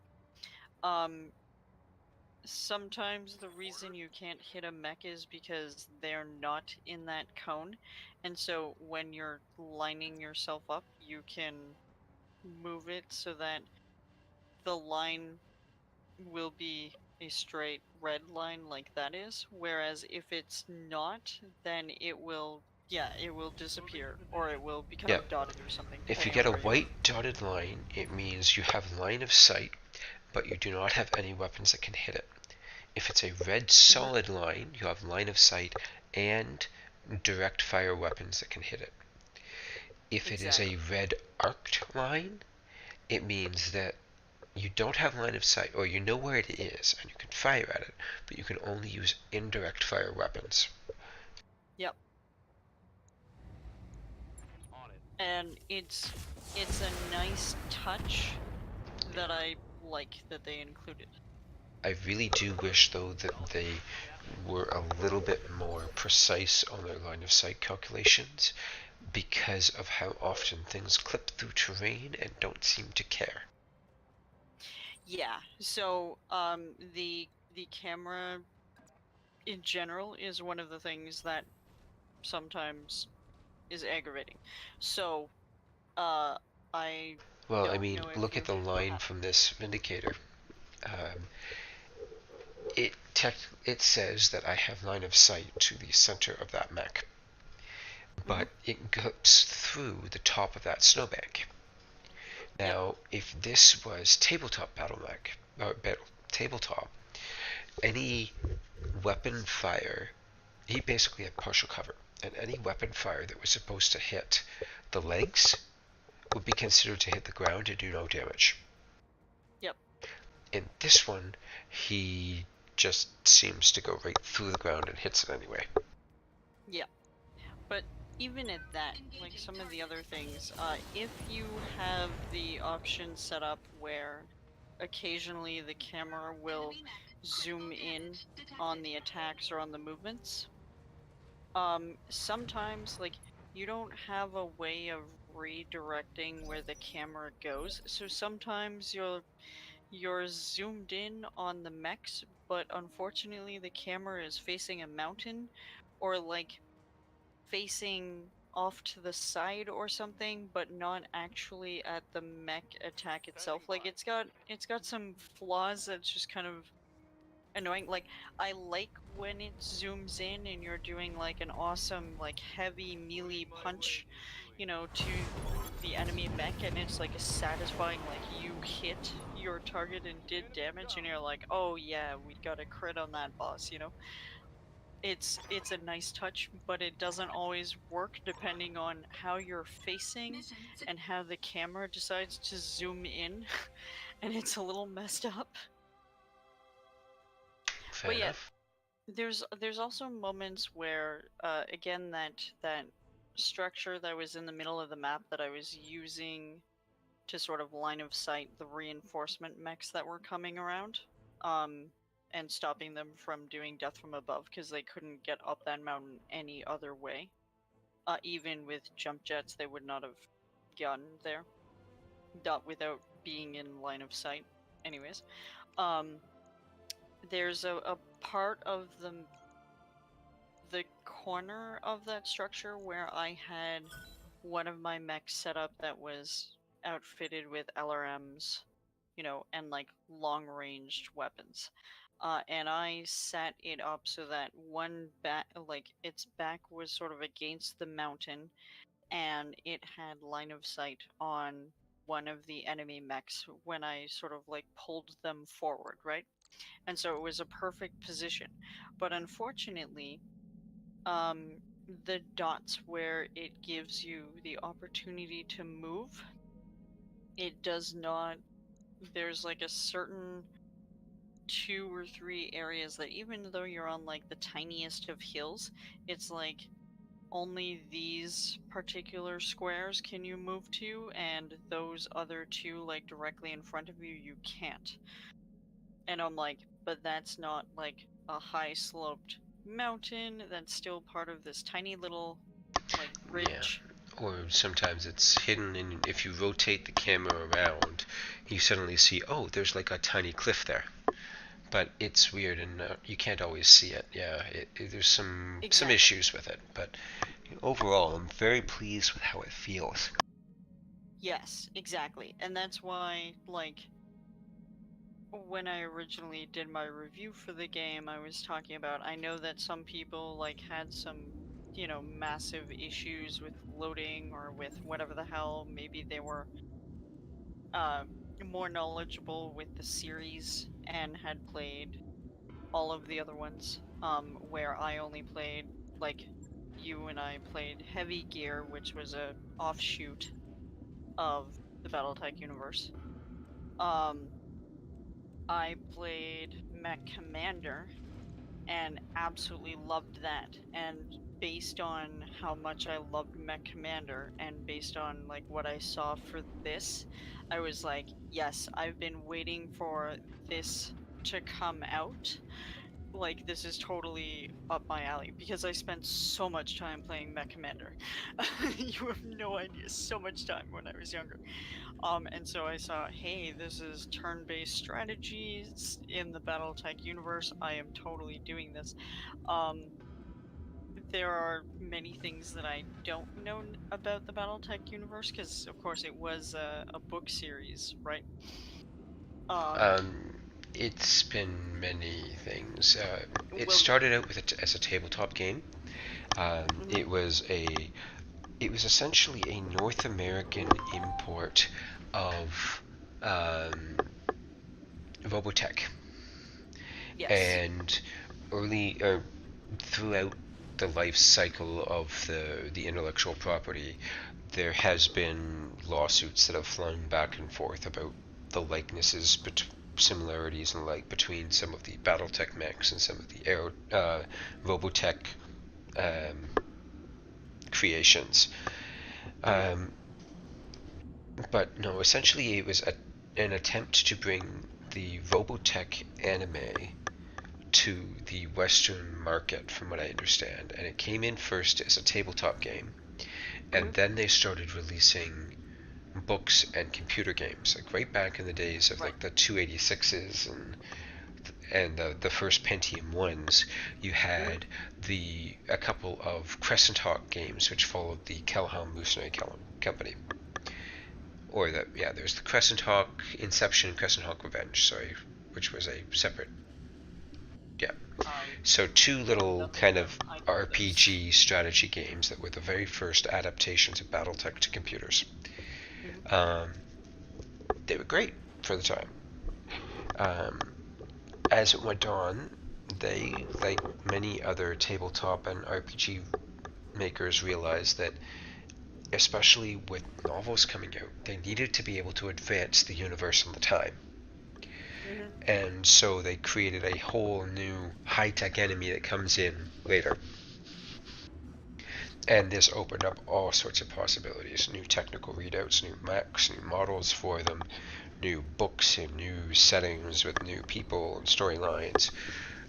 Sometimes the reason you can't hit a mech is because they're not in that cone, and so when you're lining yourself up, you can move it so that the line will be a straight red line like that is, whereas if it's not, then it will, yeah, it will disappear, or it will become Yep. dotted or something, If you depending get on a where you are. white dotted line, it means you have line of sight, but you do not have any weapons that can hit it. If it's a red solid line, you have line of sight and direct fire weapons that can hit it. If it is a Exactly. red arced line, it means that you don't have line of sight, or you know where it is and you can fire at it, but you can only use indirect fire weapons. Yep. On it. And it's a nice touch that I like that they included. I really do wish, though, that they were a little bit more precise on their line of sight calculations, because of how often things clip through terrain and don't seem to care. Yeah. So the camera in general is one of the things that sometimes is aggravating. So I Well, I don't mean, know if look at you've the line had. from this Vindicator. Um, it says that I have line of sight to the center of that mech, but it goes through the top of that snowbank. Now, if this was tabletop battle mech, or tabletop, any weapon fire, he basically had partial cover, and any weapon fire that was supposed to hit the legs would be considered to hit the ground and do no damage. Yep. In this one, he just seems to go right through the ground and hits it anyway. Yep. But even at that, like some of the other things, if you have the option set up where occasionally the camera will Enemy mech. zoom Critical in damage detected. on the attacks or on the movements, sometimes like you don't have a way of redirecting where the camera goes, so sometimes you're zoomed in on the mechs, but unfortunately the camera is facing a mountain or like facing off to the side or something, but not actually at the mech attack itself. Like it's got some flaws that's just kind of annoying. Like I like when it zooms in and you're doing like an awesome like heavy melee punch, to the enemy mech, and it's like a satisfying, like you hit your target and did damage and you're like, oh yeah, we got a crit on that boss. It's a nice touch, but it doesn't always work depending on how you're facing Mission and how the camera decides to zoom in, and it's a little messed up. Fair But yeah, enough. there's also moments where again that structure that was in the middle of the map that I was using to sort of line of sight the reinforcement mechs that were coming around, and stopping them from doing death from above because they couldn't get up that mountain any other way. Even with jump jets, they would not have gotten there, not without being in line of sight. Anyways, um, there's a part of the corner of that structure where I had one of my mechs set up that was outfitted with LRMs, and like long ranged weapons. And I set it up so that one back, like its back was sort of against the mountain, and it had line of sight on one of the enemy mechs when I sort of like pulled them forward, right? And so it was a perfect position. But unfortunately, um, the dots where it gives you the opportunity to move, it does not. There's like a certain 2 or 3 areas that even though you're on like the tiniest of hills, it's like only these particular squares can you move to, and those other two like directly in front of you can't. And I'm like, but that's not like a high sloped mountain, that's still part of this tiny little like Yeah. ridge. Or sometimes it's hidden, and if you rotate the camera around, you suddenly see, oh, there's like a tiny cliff there. But it's weird, and you can't always see it. Yeah, there's some Exactly. issues with it, but overall, I'm very pleased with how it feels. Yes, exactly. And that's why, like, when I originally did my review for the game, I was talking about, I know that some people like had some, massive issues with loading or with whatever the hell. Maybe they were uh, more knowledgeable with the series and had played all of the other ones, where I only played, like you and I played Heavy Gear, which was a offshoot of the BattleTech universe. I played Mech Commander and absolutely loved that. And based on how much I loved Mech Commander and based on like what I saw for this, I was like, yes, I've been waiting for this to come out. Like, this is totally up my alley because I spent so much time playing Mech Commander. You have no idea, so much time when I was younger. And so I saw, hey, this is turn-based strategies in the BattleTech universe. I am totally doing this. Um, there are many things that I don't know about the BattleTech universe because, of course, it was a book series, right? Um, it's been many things. It Well, started out as a tabletop game. mhm, It was essentially a North American import of Robotech, yes. and early throughout the life cycle of the intellectual property, there has been lawsuits that have flown back and forth about the likenesses, similarities and like between some of the BattleTech mechs and some of the Robotech um, creations. Mhm. Um, but no, essentially it was an attempt to bring the Robotech anime to the Western market, from what I understand, and it came in first as a tabletop game, and Mhm. then they started releasing books and computer games, like right back in the days of Right. like the 286s and the first Pentium ones. You Mhm. had a couple of Crescent Hawk games, which followed the Kelhelm Mercenary Company. Or there's the Crescent Hawk Inception, Crescent Hawk Revenge, sorry, which was a separate, yeah. So two little Nothing kind that of I know of those. RPG strategy games that were the very first adaptations of BattleTech to computers. Mhm. Um, they were great for the time. Um, as it went on, they, like many other tabletop and RPG makers, realized that, especially with novels coming out, they needed to be able to advance the universe and the time. Mhm. And so they created a whole new high-tech enemy that comes in later. And this opened up all sorts of possibilities: new technical readouts, new mechs, new models for them, new books and new settings with new people and storylines.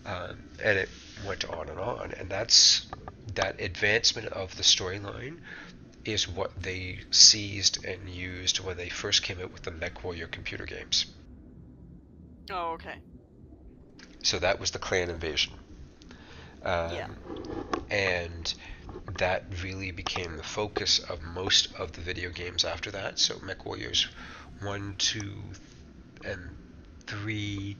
And it went on and on. And that advancement of the storyline is what they seized and used when they first came out with the MechWarrior computer games. Oh, okay. So that was the clan invasion. Yeah. Um, and that really became the focus of most of the video games after that. So MechWarriors 1, 2, and 3,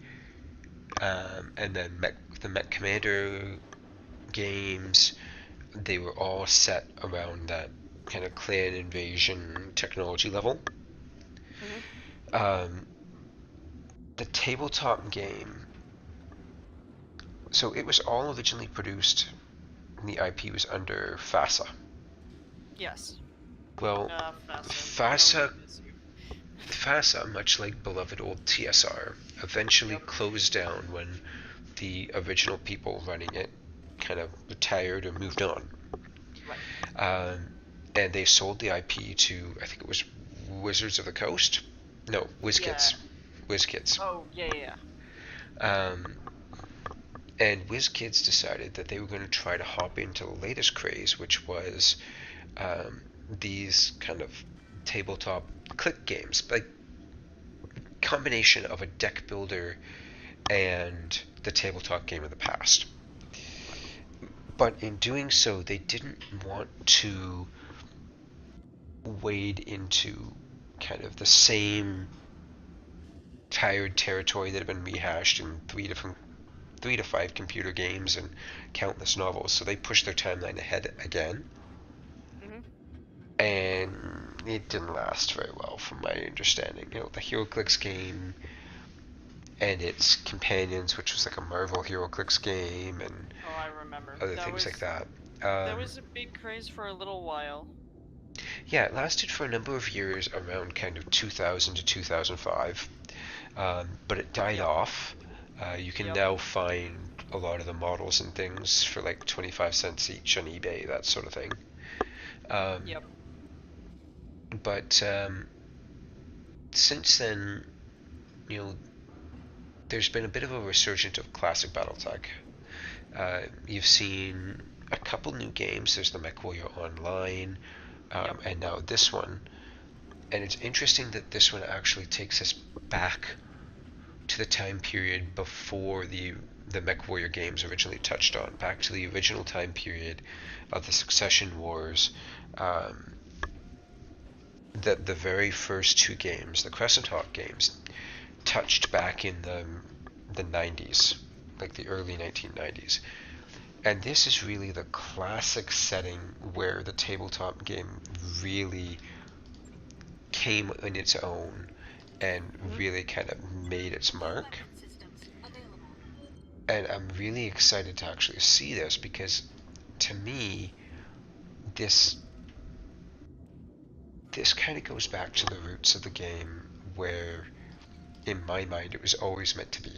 and then the Mech Commander games, they were all set around that kind of clan invasion technology level. Mhm. Um, the tabletop game, so it was all originally produced, and the IP was under FASA. Yes. Well, FASA. No, we FASA, miss you. FASA, much like beloved old TSR, eventually Yep. closed down when the original people running it kind of retired or moved on. Right. Um, and they sold the IP to, I think it was Wizards of the Coast? No, Yeah. WizKids. WizKids. Oh, yeah, yeah, yeah. Um, and WizKids decided that they were going to try to hop into the latest craze, which was these kind of tabletop click games, like combination of a deck builder and the tabletop game of the past. But in doing so, they didn't want to wade into kind of the same tired territory that had been rehashed in 3 to 5 computer games and countless novels. So they pushed their timeline ahead again. Mhm. And it didn't last very well, from my understanding. The HeroClix game and its companions, which was like a Marvel HeroClix game and Oh, I remember. other things like that. That was a big craze for a little while. Yeah, it lasted for a number of years around kind of 2000 to 2005, but it died Yep. off. You can Yep. now find a lot of the models and things for like 25 cents each on eBay, that sort of thing. Yep. But since then, there's been a bit of a resurgence of classic BattleTech. You've seen a couple new games. There's the MechWarrior Online, Yep. and now this one. And it's interesting that this one actually takes us back to the time period before the MechWarrior games originally touched on, back to the original time period of the Succession Wars. The very first two games, the Crescent Hawk games, touched back in the 90s, like the early 1990s. And this is really the classic setting where the tabletop game really came in its own and really kind of made its mark. Weapon systems available. And I'm really excited to actually see this because, to me, this kind of goes back to the roots of the game, where, in my mind, it was always meant to be.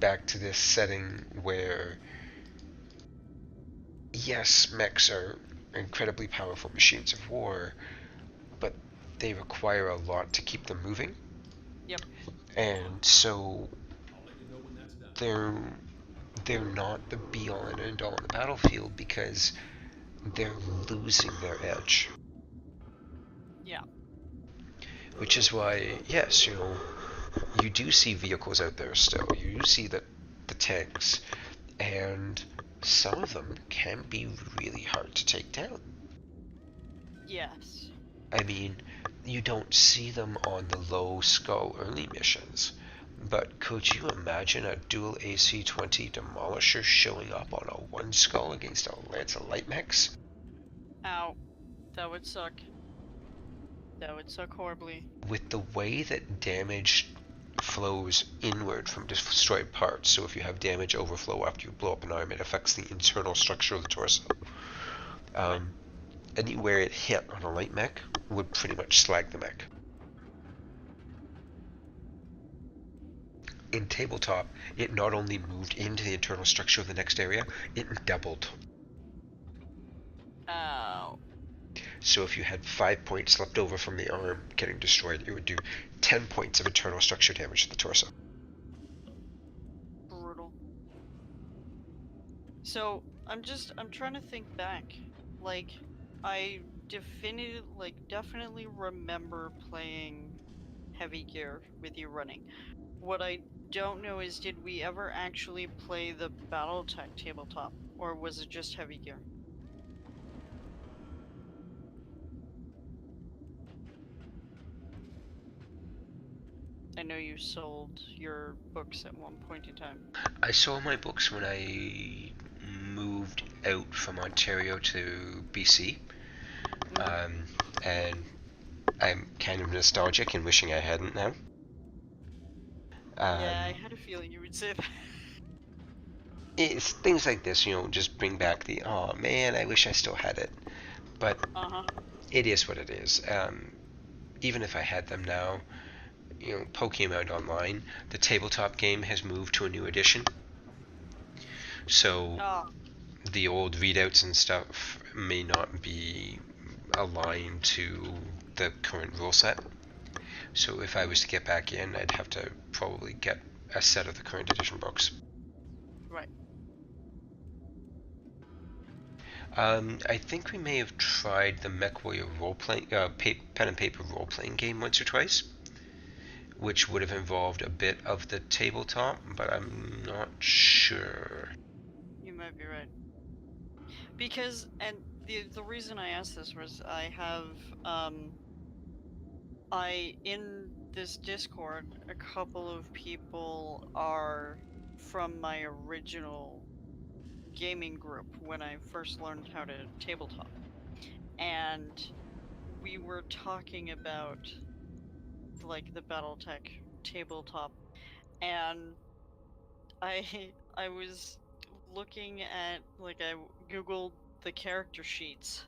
Back to this setting where, yes, mechs are incredibly powerful machines of war, but they require a lot to keep them moving. Yep. And so they're not the be-all and end-all on the battlefield because they're losing their edge. Yeah. Which is why, yes, you do see vehicles out there still. You see the tanks, and some of them can be really hard to take down. Yes. I mean, you don't see them on the low skull early missions, but could you imagine a dual AC-20 Demolisher showing up on a one skull against a Lance of Light Mechs? Ow. That would suck. That would suck horribly. With the way that damage flows inward from destroyed parts, so if you have damage overflow after you blow up an arm, it affects the internal structure of the torso. Anywhere it hit on a light mech would pretty much slag the mech. In tabletop, it not only moved into the internal structure of the next area, it doubled. Ow. So if you had 5 points left over from the arm getting destroyed, it would do 10 points of internal structure damage to the torso. Brutal. So, I'm trying to think back. Like, I definitely remember playing Heavy Gear with you running. What I don't know is, did we ever actually play the BattleTech tabletop, or was it just Heavy Gear? I know you sold your books at one point in time. I sold my books when I moved out from Ontario to BC. And I'm kind of nostalgic and wishing I hadn't now. Yeah, I had a feeling you would say that. It's things like this, just bring back the, oh man, I wish I still had it. But it is what it is. Even if I had them now, poking around online, the tabletop game has moved to a new edition. So the old readouts and stuff may not be aligned to the current rule set. So if I was to get back in, I'd have to probably get a set of the current edition books. Right. I think we may have tried the MechWarrior role-playing, pen and paper role-playing game once or twice, which would have involved a bit of the tabletop, but I'm not sure. You might be right. Because, and the reason I asked this was I have in this Discord, a couple of people are from my original gaming group when I first learned how to tabletop. And we were talking about like the BattleTech tabletop, and I I was looking at like I googled the character sheets,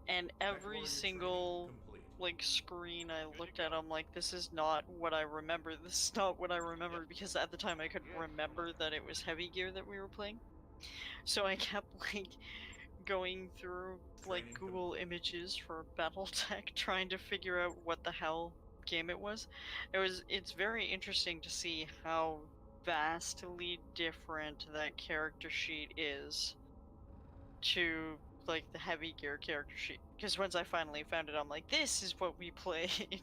and every Warrior training single complete. like screen I looked at, I'm like, this is not what I remember. This is not what I remember, because at the time I couldn't remember that it was heavy gear that we were playing. So I kept like going through like Training Google complete. images for BattleTech trying to figure out what the hell game it was. It's very interesting to see how vastly different that character sheet is to like the heavy gear character sheet. Because once I finally found it, I'm like, this is what we played.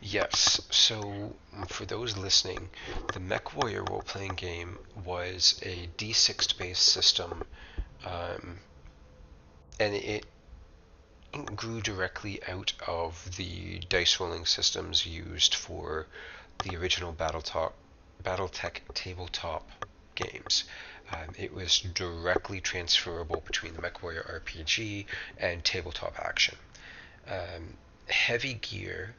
Yes, so for those listening, the Mech Warrior role-playing game was a D6 based system, um, and it grew directly out of the dice rolling systems used for the original BattleTech tabletop games. It was directly transferable between the MechWarrior RPG and tabletop action. Heavy Gear,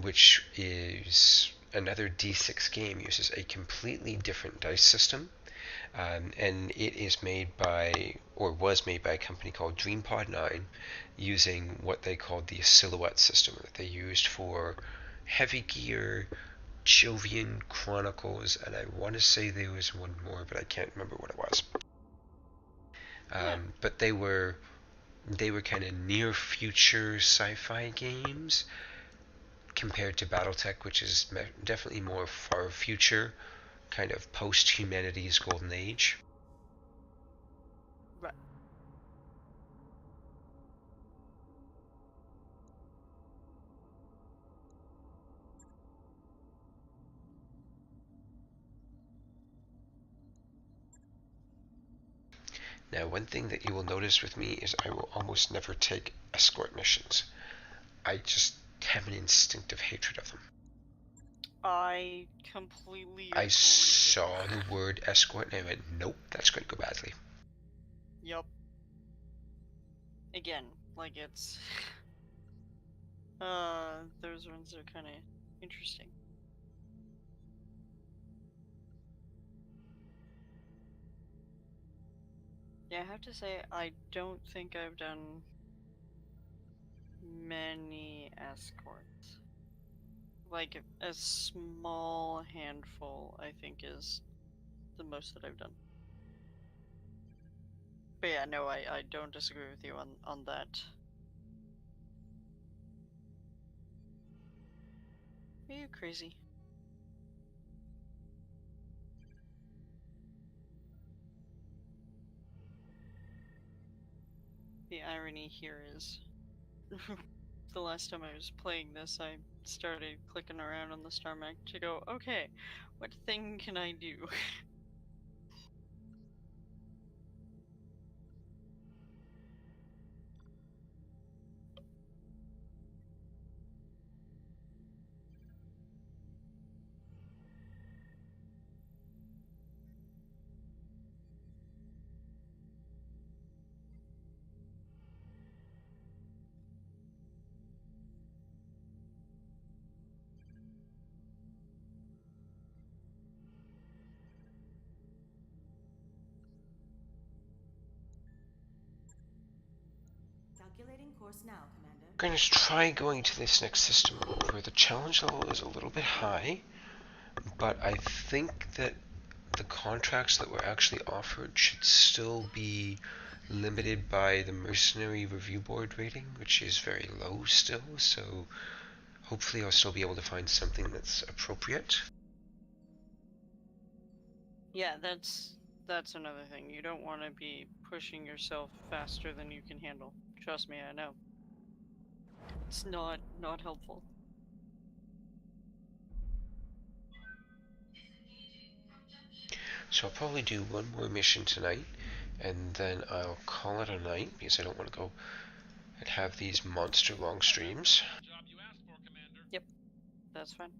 which is another D6 game, uses a completely different dice system. And it is made by, or was made by, a company called DreamPod 9, using what they called the Silhouette system that they used for Heavy Gear, Jovian Chronicles, and I want to say there was one more, but I can't remember what it was. But they were kind of near future sci-fi games compared to BattleTech, which is definitely more far future, kind of post-humanity's golden age. Right. Now, one thing that you will notice with me is I will almost never take escort missions. I just have an instinctive hatred of them. I completely agree. I saw the word escort and I went, nope, that's going to go badly. Yup. Again, like it's those ones are kind of interesting. Yeah, I have to say, I don't think I've done many escorts. Like, a small handful, I think, is the most that I've done. But yeah, no, I don't disagree with you on that. Are you crazy? The irony here is, the last time I was playing this, I started clicking around on the star map to go, okay, what thing can I do? Calculating course now, Commander. I'm going to try going to this next system where the challenge level is a little bit high, but I think that the contracts that were actually offered should still be limited by the Mercenary Review Board rating, which is very low still, so hopefully I'll still be able to find something that's appropriate. Yeah, that's another thing. You don't want to be pushing yourself faster than you can handle. Trust me, I know. It's not helpful. So I'll probably do one more mission tonight, and then I'll call it a night, because I don't want to go and have these monster long streams. that's fine.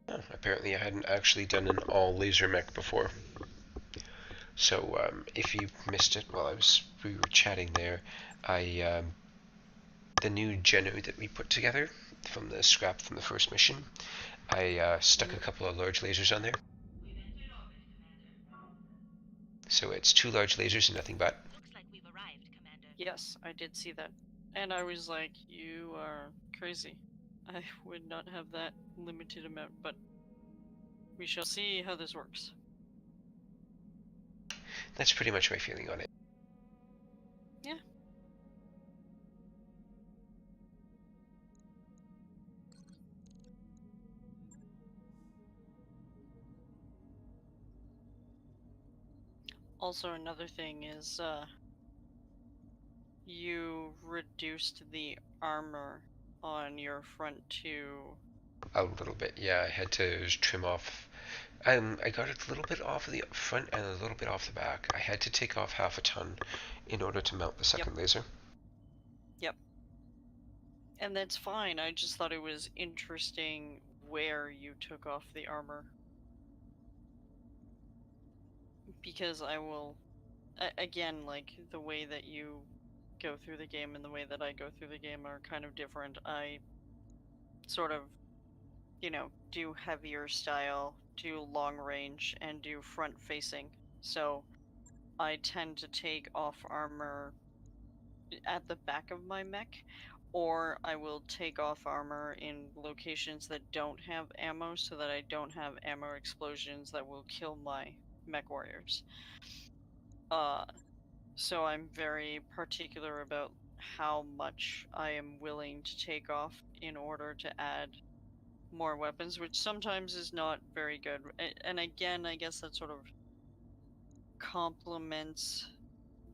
Oh, apparently I hadn't actually done an all laser mech before. So if you missed it while we were chatting there, the new Geno that we put together from the scrap from the first mission, I stuck a couple of large lasers on there. So it's 2 large lasers and nothing but. Looks like we've arrived, Commander. Yes, I did see that. And I was like, you are crazy. I would not have that limited amount, but we shall see how this works. That's pretty much my feeling on it. Yeah. Also, another thing is, you reduced the armor on your front 2. A little bit, yeah. I had to trim off. I got a little bit off of the front and a little bit off the back. I had to take off half a ton in order to mount the second laser. Yep. And that's fine. I just thought it was interesting where you took off the armor. Because I will, again, like the way that you go through the game and the way that I go through the game are kind of different. I sort of, do heavier style, do long range, and do front facing. So I tend to take off armor at the back of my mech, or I will take off armor in locations that don't have ammo so that I don't have ammo explosions that will kill my mech warriors. So I'm very particular about how much I am willing to take off in order to add more weapons, which sometimes is not very good. And again, I guess that sort of complements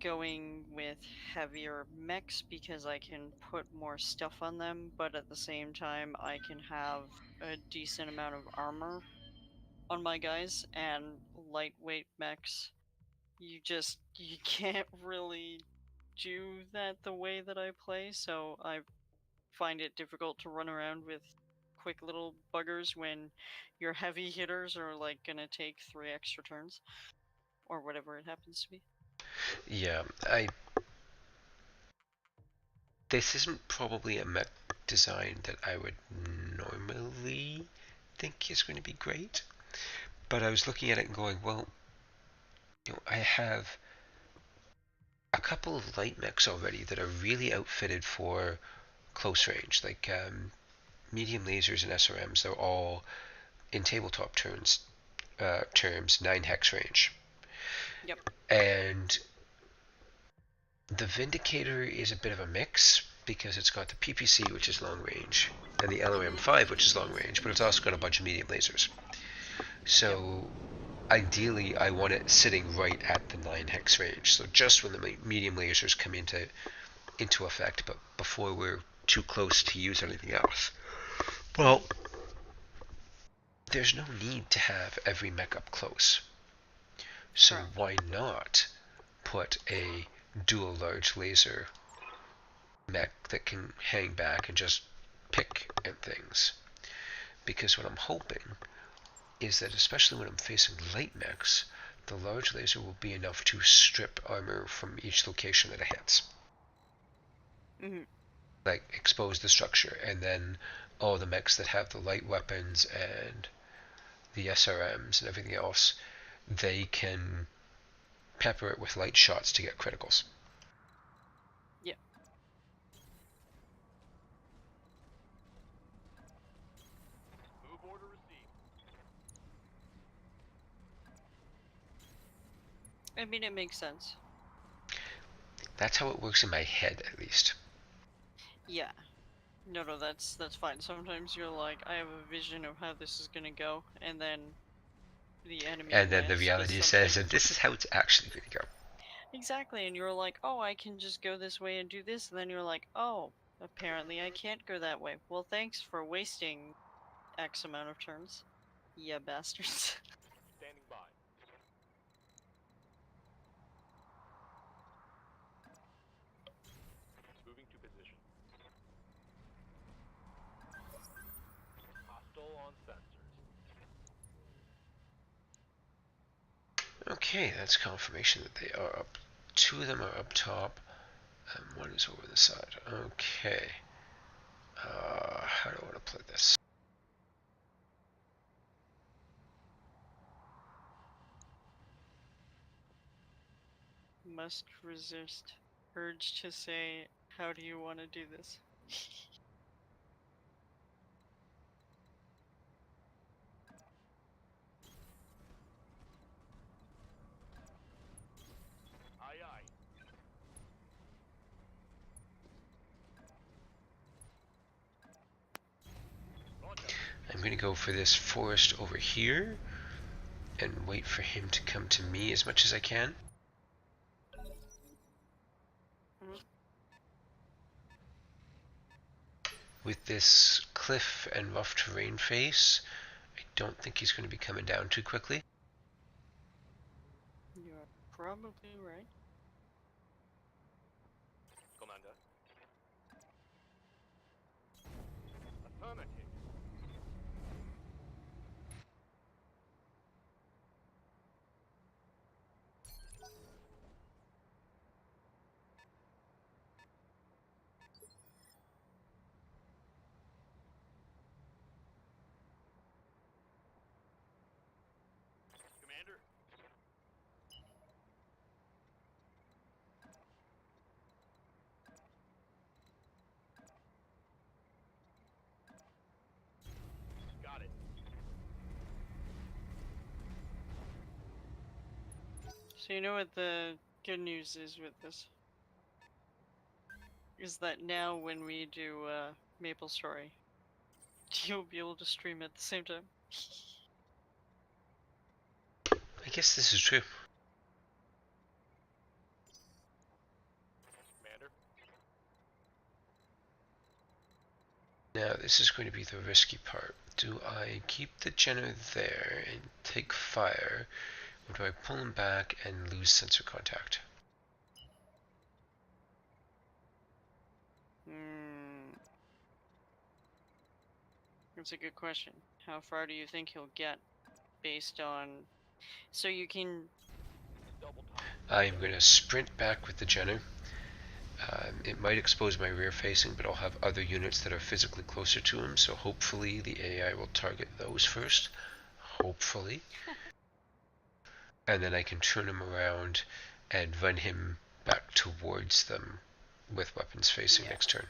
going with heavier mechs because I can put more stuff on them, but at the same time I can have a decent amount of armor on my guys, and lightweight mechs, you can't really do that the way that I play, so I find it difficult to run around with quick little buggers when your heavy hitters are like gonna take 3 extra turns or whatever it happens to be. Yeah, this isn't probably a mech design that I would normally think is going to be great, but I was looking at it and going, well, I have a couple of light mechs already that are really outfitted for close range, like medium lasers and SRMs. They're all in tabletop terms 9 hex range. Yep. And the Vindicator is a bit of a mix because it's got the PPC, which is long range, and the LOM5, which is long range, but it's also got a bunch of medium lasers. So ideally, I want it sitting right at the 9 hex range, so just when the medium lasers come into effect, but before we're too close to use anything else. Well, there's no need to have every mech up close. So why not put a dual large laser mech that can hang back and just pick at things? Because what I'm hoping is that, especially when I'm facing light mechs, the large laser will be enough to strip armor from each location that it hits. Mm-hmm. Like, expose the structure, and then all the mechs that have the light weapons and the SRMs and everything else, they can pepper it with light shots to get criticals. Yeah. Move order received. I mean, it makes sense. That's how it works in my head, at least. Yeah. No, that's fine. Sometimes you're like, I have a vision of how this is gonna go, and then the enemy And then the lands with reality something. says, and this is how it's actually going to go. Exactly, and you're like, oh, I can just go this way and do this, and then you're like, oh, apparently I can't go that way. Well, thanks for wasting X amount of turns. Yeah, bastards. Standing by. Moving to position. Okay, that's confirmation that they are up. 2 of them are up top, and 1 is over the side. Okay. How do I want to play this? Must resist urge to say, how do you want to do this? Aye, aye. Roger. I'm going to go for this forest over here and wait for him to come to me as much as I can. With this cliff and rough terrain face, I don't think he's going to be coming down too quickly. You're probably right. Commander. Affirmative. Commander. Got it. So you know what the good news is with this? Is that now when we do Maple Story, you'll be able to stream at the same time. I guess this is true. Commander. Now, this is going to be the risky part. Do I keep the Jenner there and take fire, or do I pull him back and lose sensor contact? That's a good question. How far do you think he'll get based on... So you can... Double time. I am going to sprint back with the Jenner. It might expose my rear facing, but I'll have other units that are physically closer to him, so hopefully the AI will target those first. Hopefully. And then I can turn him around and run him back towards them with weapons facing Yeah. next turn.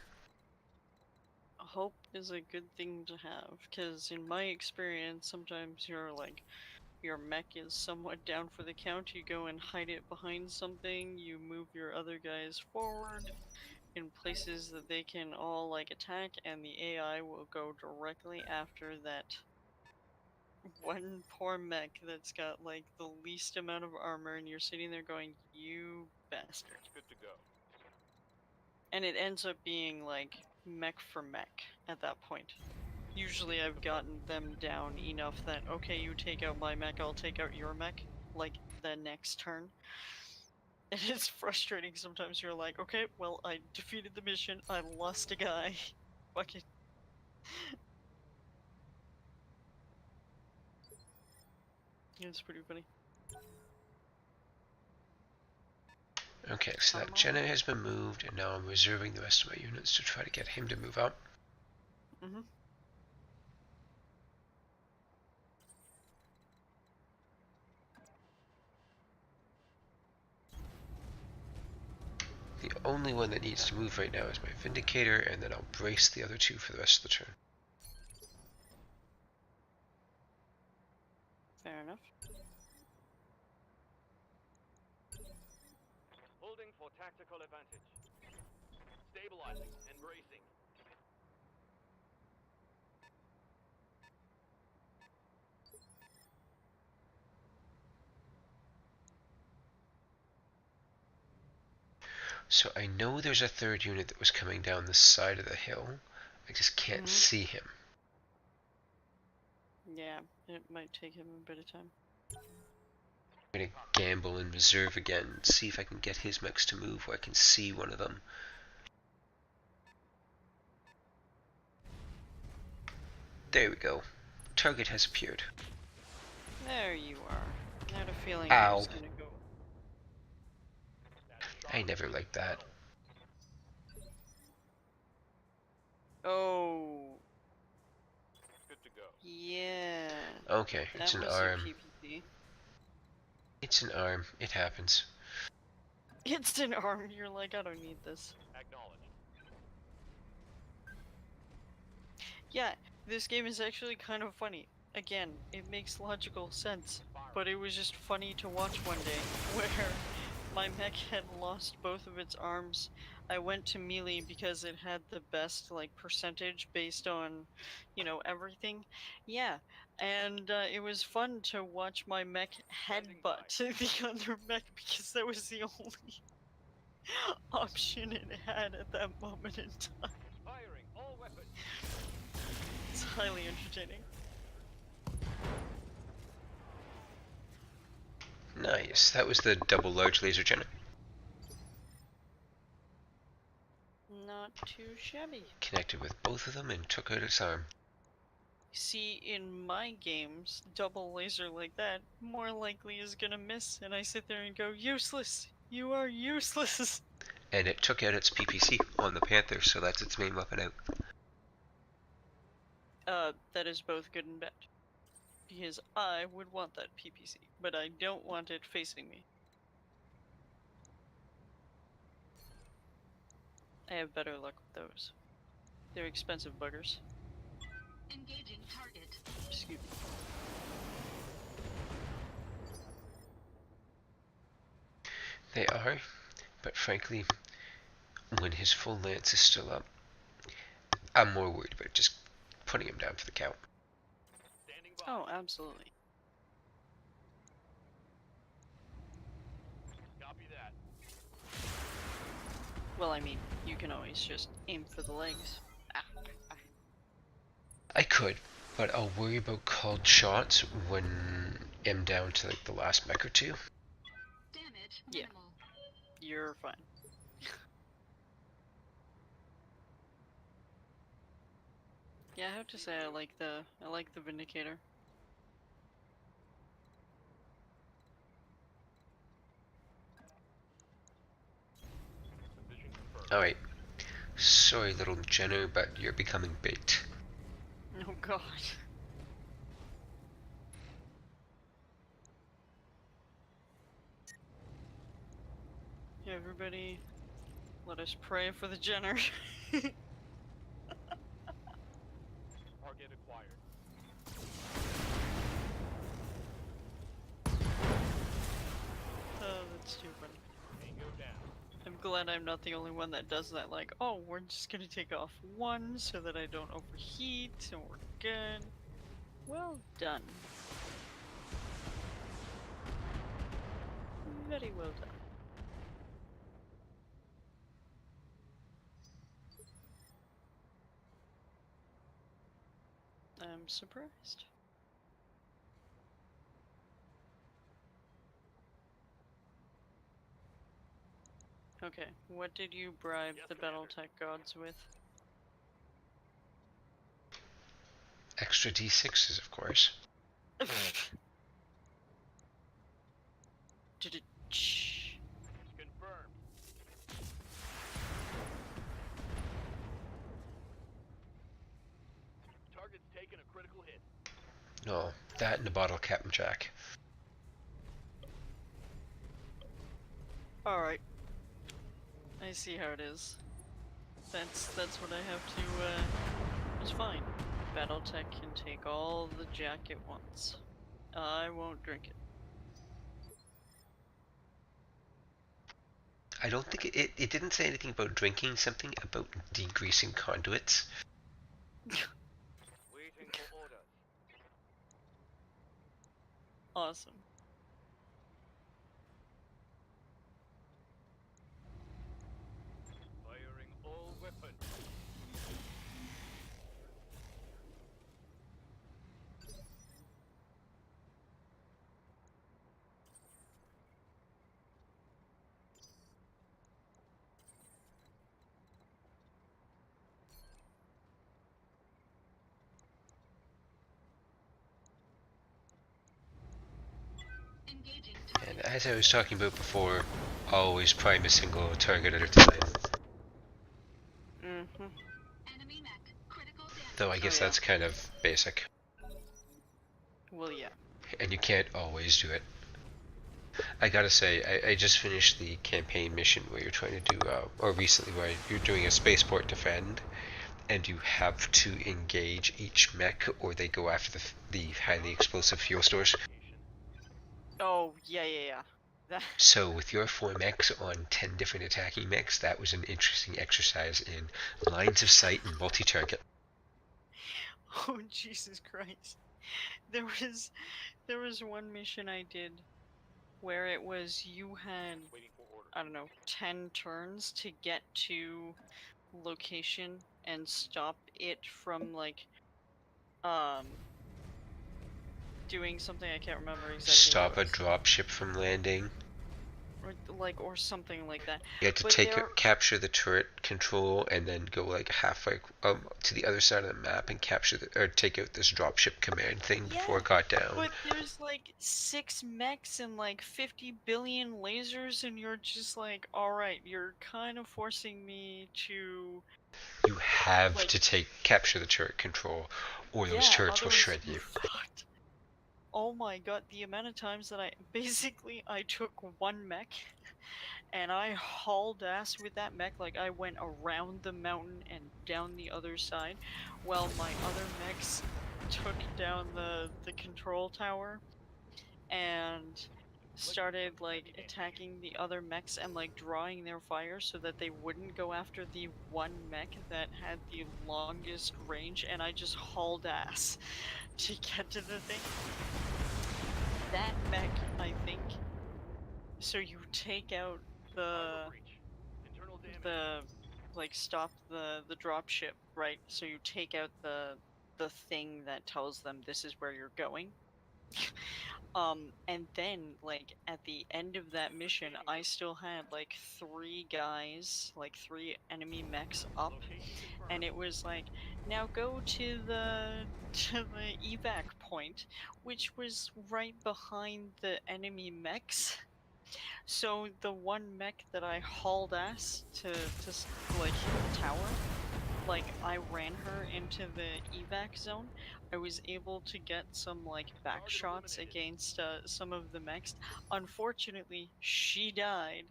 Hope is a good thing to have, because in my experience, sometimes your mech is somewhat down for the count. You go and hide it behind something, you move your other guys forward in places that they can all attack, and the AI will go directly after that one poor mech that's got the least amount of armor, and you're sitting there going, you bastard. Good to go. And it ends up being mech for mech at that point. Usually I've gotten them down enough that, okay, you take out my mech, I'll take out your mech, the next turn. And it's frustrating sometimes. You're like, okay, well, I defeated the mission, I lost a guy. Fuck it. It's pretty funny. Okay, so that Jenner has been moved, and now I'm reserving the rest of my units to try to get him to move up. Mm-hmm. The only one that needs to move right now is my Vindicator, and then I'll brace the other 2 for the rest of the turn. Fair enough. Holding for tactical advantage. Stabilizing and bracing. So I know there's a 3rd unit that was coming down the side of the hill. I just can't see him. Yeah, it might take him a bit of time. I'm going to gamble and reserve again, see if I can get his mechs to move where I can see one of them. There we go. Target has appeared. There you are. I had a feeling Ow. he was gonna I never liked that. Oh, Good to go. yeah. Okay, it's That an was arm. a PPC. It's an arm. It happens. It's an arm. You're like, I don't need this. Acknowledged. Yeah, this game is actually kind of funny. Again, it makes logical sense, but it was just funny to watch one day where my mech had lost both of its arms. I went to melee because it had the best like percentage based on, you know, everything. Yeah, and it was fun to watch my mech headbutt the other mech because that was the only option it had at that moment in time. Firing all weapons. It's highly entertaining. Nice. That was the double large laser cannon. Not too shabby. Connected with both of them and took out its arm. See, in my games, double laser like that more likely is gonna miss, and I sit there and go, useless! You are useless! And it took out its PPC on the Panther, so that's its main weapon out. That is both good and bad. Because I would want that PPC, but I don't want it facing me. I have better luck with those. They're expensive buggers. Engaging target. Excuse me. They are, but frankly, when his full lance is still up, I'm more worried about just putting him down for the count. Standing by. Oh, absolutely. Copy that. Well, I mean, you can always just aim for the legs. I could, but I'll worry about called shots when I'm down to like the last mech or two. Damage Yeah. minimal. You're fine. Yeah, I have to say I like the Vindicator. Position confirmed. Alright. Sorry, little Jenner, but you're becoming bait. Oh god. Everybody, let us pray for the Jenner. Target acquired. Oh, that's too funny. Tango down. I'm glad I'm not the only one that does that, like, oh, we're just gonna take off one so that I don't overheat, and we're good. Well done. Very well done. I'm surprised. Okay, what did you bribe Yes, the Commander. BattleTech gods with? Extra D6s, of course. Did it? Shh. Confirmed. Target's taken a critical hit. No, that and a bottle cap and jack. Alright. I see how it is. That's what I have to, it's fine. BattleTech can take all the jack it wants. I won't drink it. I don't think it didn't say anything about drinking, something about degreasing conduits. Waiting for orders. Awesome. Firing all weapons. Engaging And target. as I was talking about before, always prime a single target at a time. Mm-hmm. Enemy mech. Critical damage. Though I guess yeah. that's kind of basic, Well, yeah. and you can't always do it. I gotta say, I just finished the campaign mission where you're trying to do, or recently where you're doing a spaceport defend, and you have to engage each mech or they go after the highly explosive fuel stores. Oh, yeah. That. So with your 4 mechs on 10 different attacking mechs, that was an interesting exercise in lines of sight and multi-target. Oh, Jesus Christ. There was one mission I did where it was you had, Waiting for orders. I don't know, 10 turns to get to location and stop it from like doing something I can't remember exactly Stop what a it was. dropship from landing. Or something like that. You had to But capture the turret control and then go like halfway to the other side of the map and capture or take out this dropship command thing before it got down. But there's like 6 mechs and like 50 billion lasers, and you're just like, alright, you're kind of forcing me to. You have to capture the turret control, or those turrets will otherwise shred you're you. fucked. Oh my god, the amount of times that I took one mech and I hauled ass with that mech, like I went around the mountain and down the other side, while my other mechs took down the control tower and started like attacking the other mechs and like drawing their fire so that they wouldn't go after the one mech that had the longest range, and I just hauled ass to get to the thing. That mech, I think. So you take out the Internal damage. like stop the dropship, right? So you take out the thing that tells them this is where you're going. And then like at the end of that mission, I still had like 3 guys, like 3 enemy mechs up, Location confirmed. and it was like, now go to the evac point, which was right behind the enemy mechs. So the one mech that I hauled ass to like hit the tower, like I ran her into the evac zone. I was able to get some like back shots against some of the mechs. Unfortunately, she died,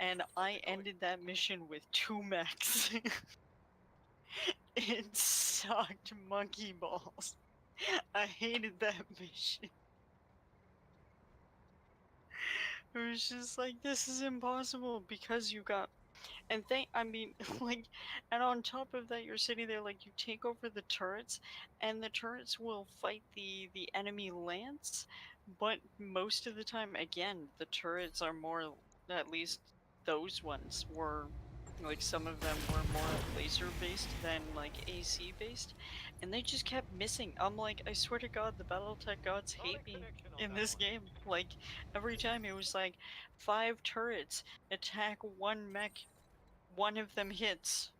and I ended that mission with 2 mechs. It sucked monkey balls. I hated that mission. It was just like, this is impossible because you got. And I mean, like, and on top of that, you're sitting there, like, you take over the turrets, and the turrets will fight the enemy lance, but most of the time, again, the turrets are more, at least those ones were, like, some of them were more laser-based than, like, AC-based, and they just kept missing. I'm like, I swear to God, the BattleTech gods hate me in this game. Like, every time it was like, 5 turrets, attack 1 mech, 1 of them hits.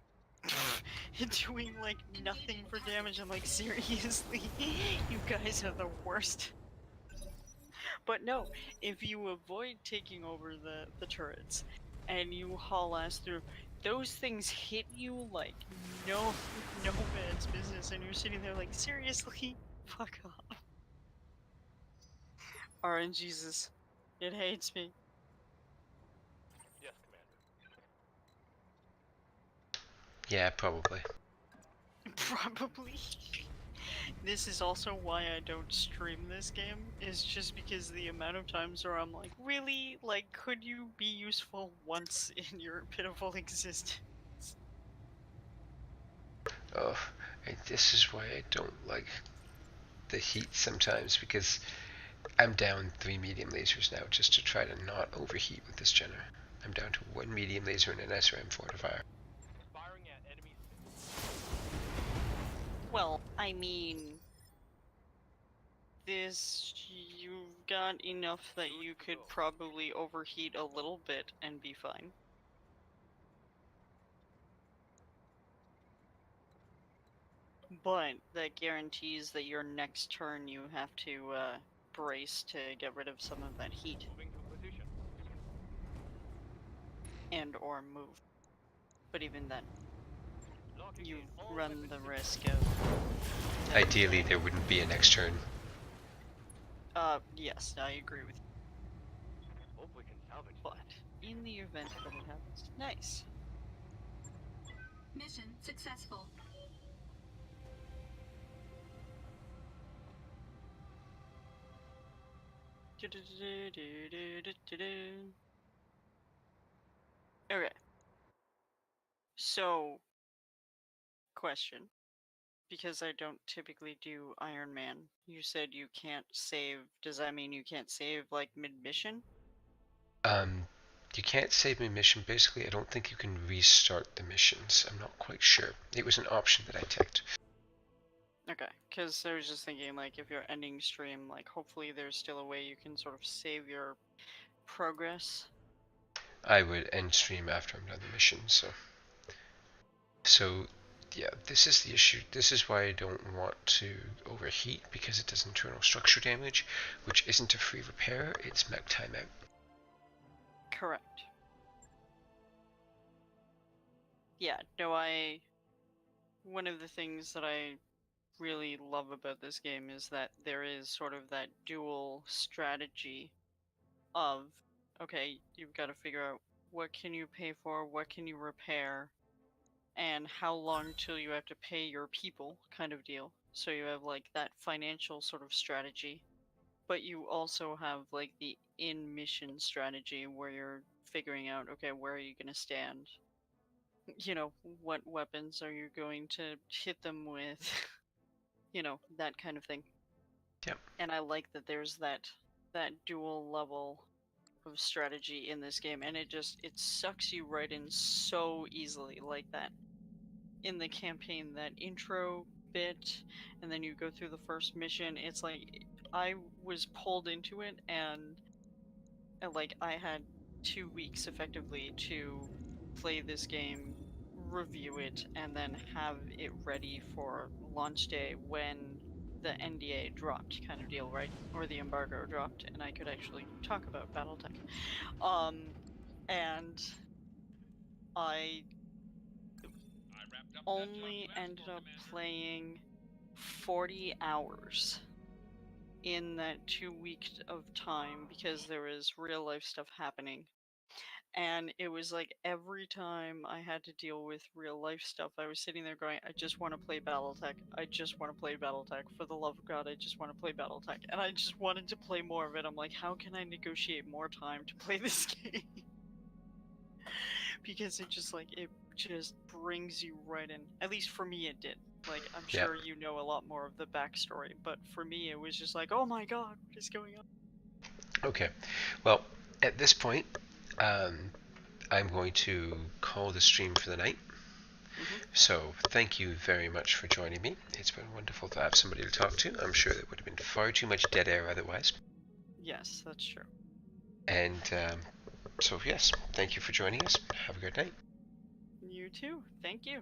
Doing like nothing for damage. I'm like, seriously? You guys are the worst. But no, if you avoid taking over the turrets and you haul ass through, those things hit you like no man's business, and you're sitting there like, seriously? Fuck off. RNGesus. It hates me. Yes, Commander. Yeah, probably. Probably. This is also why I don't stream this game, is just because the amount of times where I'm like, really? Like, could you be useful once in your pitiful existence? Oh, and this is why I don't like the heat sometimes, because I'm down 3 medium lasers now just to try to not overheat with this Jenner. I'm down to 1 medium laser and an SRM fortifier. Firing at enemy. Well, I mean, you've got enough that you could probably overheat a little bit and be fine. But that guarantees that your next turn you have to uh, brace to get rid of some of that heat. Moving to position. and or move. But even then, Locking you in all run weapons the systems. risk of them Ideally, there wouldn't be a next turn. yes, I agree with you. Hope we can salvage But in the event that it happens, nice. Mission successful. Okay. So, question. Because I don't typically do Ironman, you said you can't save. Does that mean you can't save like mid-mission? You can't save me mission. Basically, I don't think you can restart the missions. I'm not quite sure. It was an option that I ticked. Okay, because I was just thinking, like, if you're ending stream, like, hopefully there's still a way you can sort of save your progress. I would end stream after I'm done the mission, so yeah, this is the issue. This is why I don't want to overheat, because it does internal structure damage, which isn't a free repair, it's mech timeout. Correct. Yeah, no, one of the things that I really love about this game is that there is sort of that dual strategy of, okay, you've got to figure out what can you pay for, what can you repair, and how long till you have to pay your people kind of deal. So you have like that financial sort of strategy, but you also have like the in mission strategy where you're figuring out, okay, where are you going to stand? You know, what weapons are you going to hit them with? You know, that kind of thing. Yep. And I like that there's that dual level of strategy in this game, and it sucks you right in so easily, like that in the campaign, that intro bit, and then you go through the first mission. It's like I was pulled into it, and like I had 2 weeks effectively to play this game, review it, and then have it ready for launch day when the NDA dropped, kind of deal, right? Or the embargo dropped, and I could actually talk about BattleTech. And I only ended up playing 40 hours in that 2 weeks of time because there was real life stuff happening. And it was like every time I had to deal with real life stuff, I was sitting there going, I just want to play BattleTech. I just want to play BattleTech. For the love of God, I just want to play BattleTech. And I just wanted to play more of it. I'm like, how can I negotiate more time to play this game? Because it just brings you right in. At least for me, it did. Like, I'm Yeah. sure you know a lot more of the backstory, but for me, it was just like, oh my God, what is going on? Okay. Well, at this point, I'm going to call the stream for the night. So thank you very much for joining me. It's been wonderful to have somebody to talk to. I'm sure there would have been far too much dead air otherwise. Yes, that's true. And so yes, thank you for joining us. Have a good night. You too. Thank you.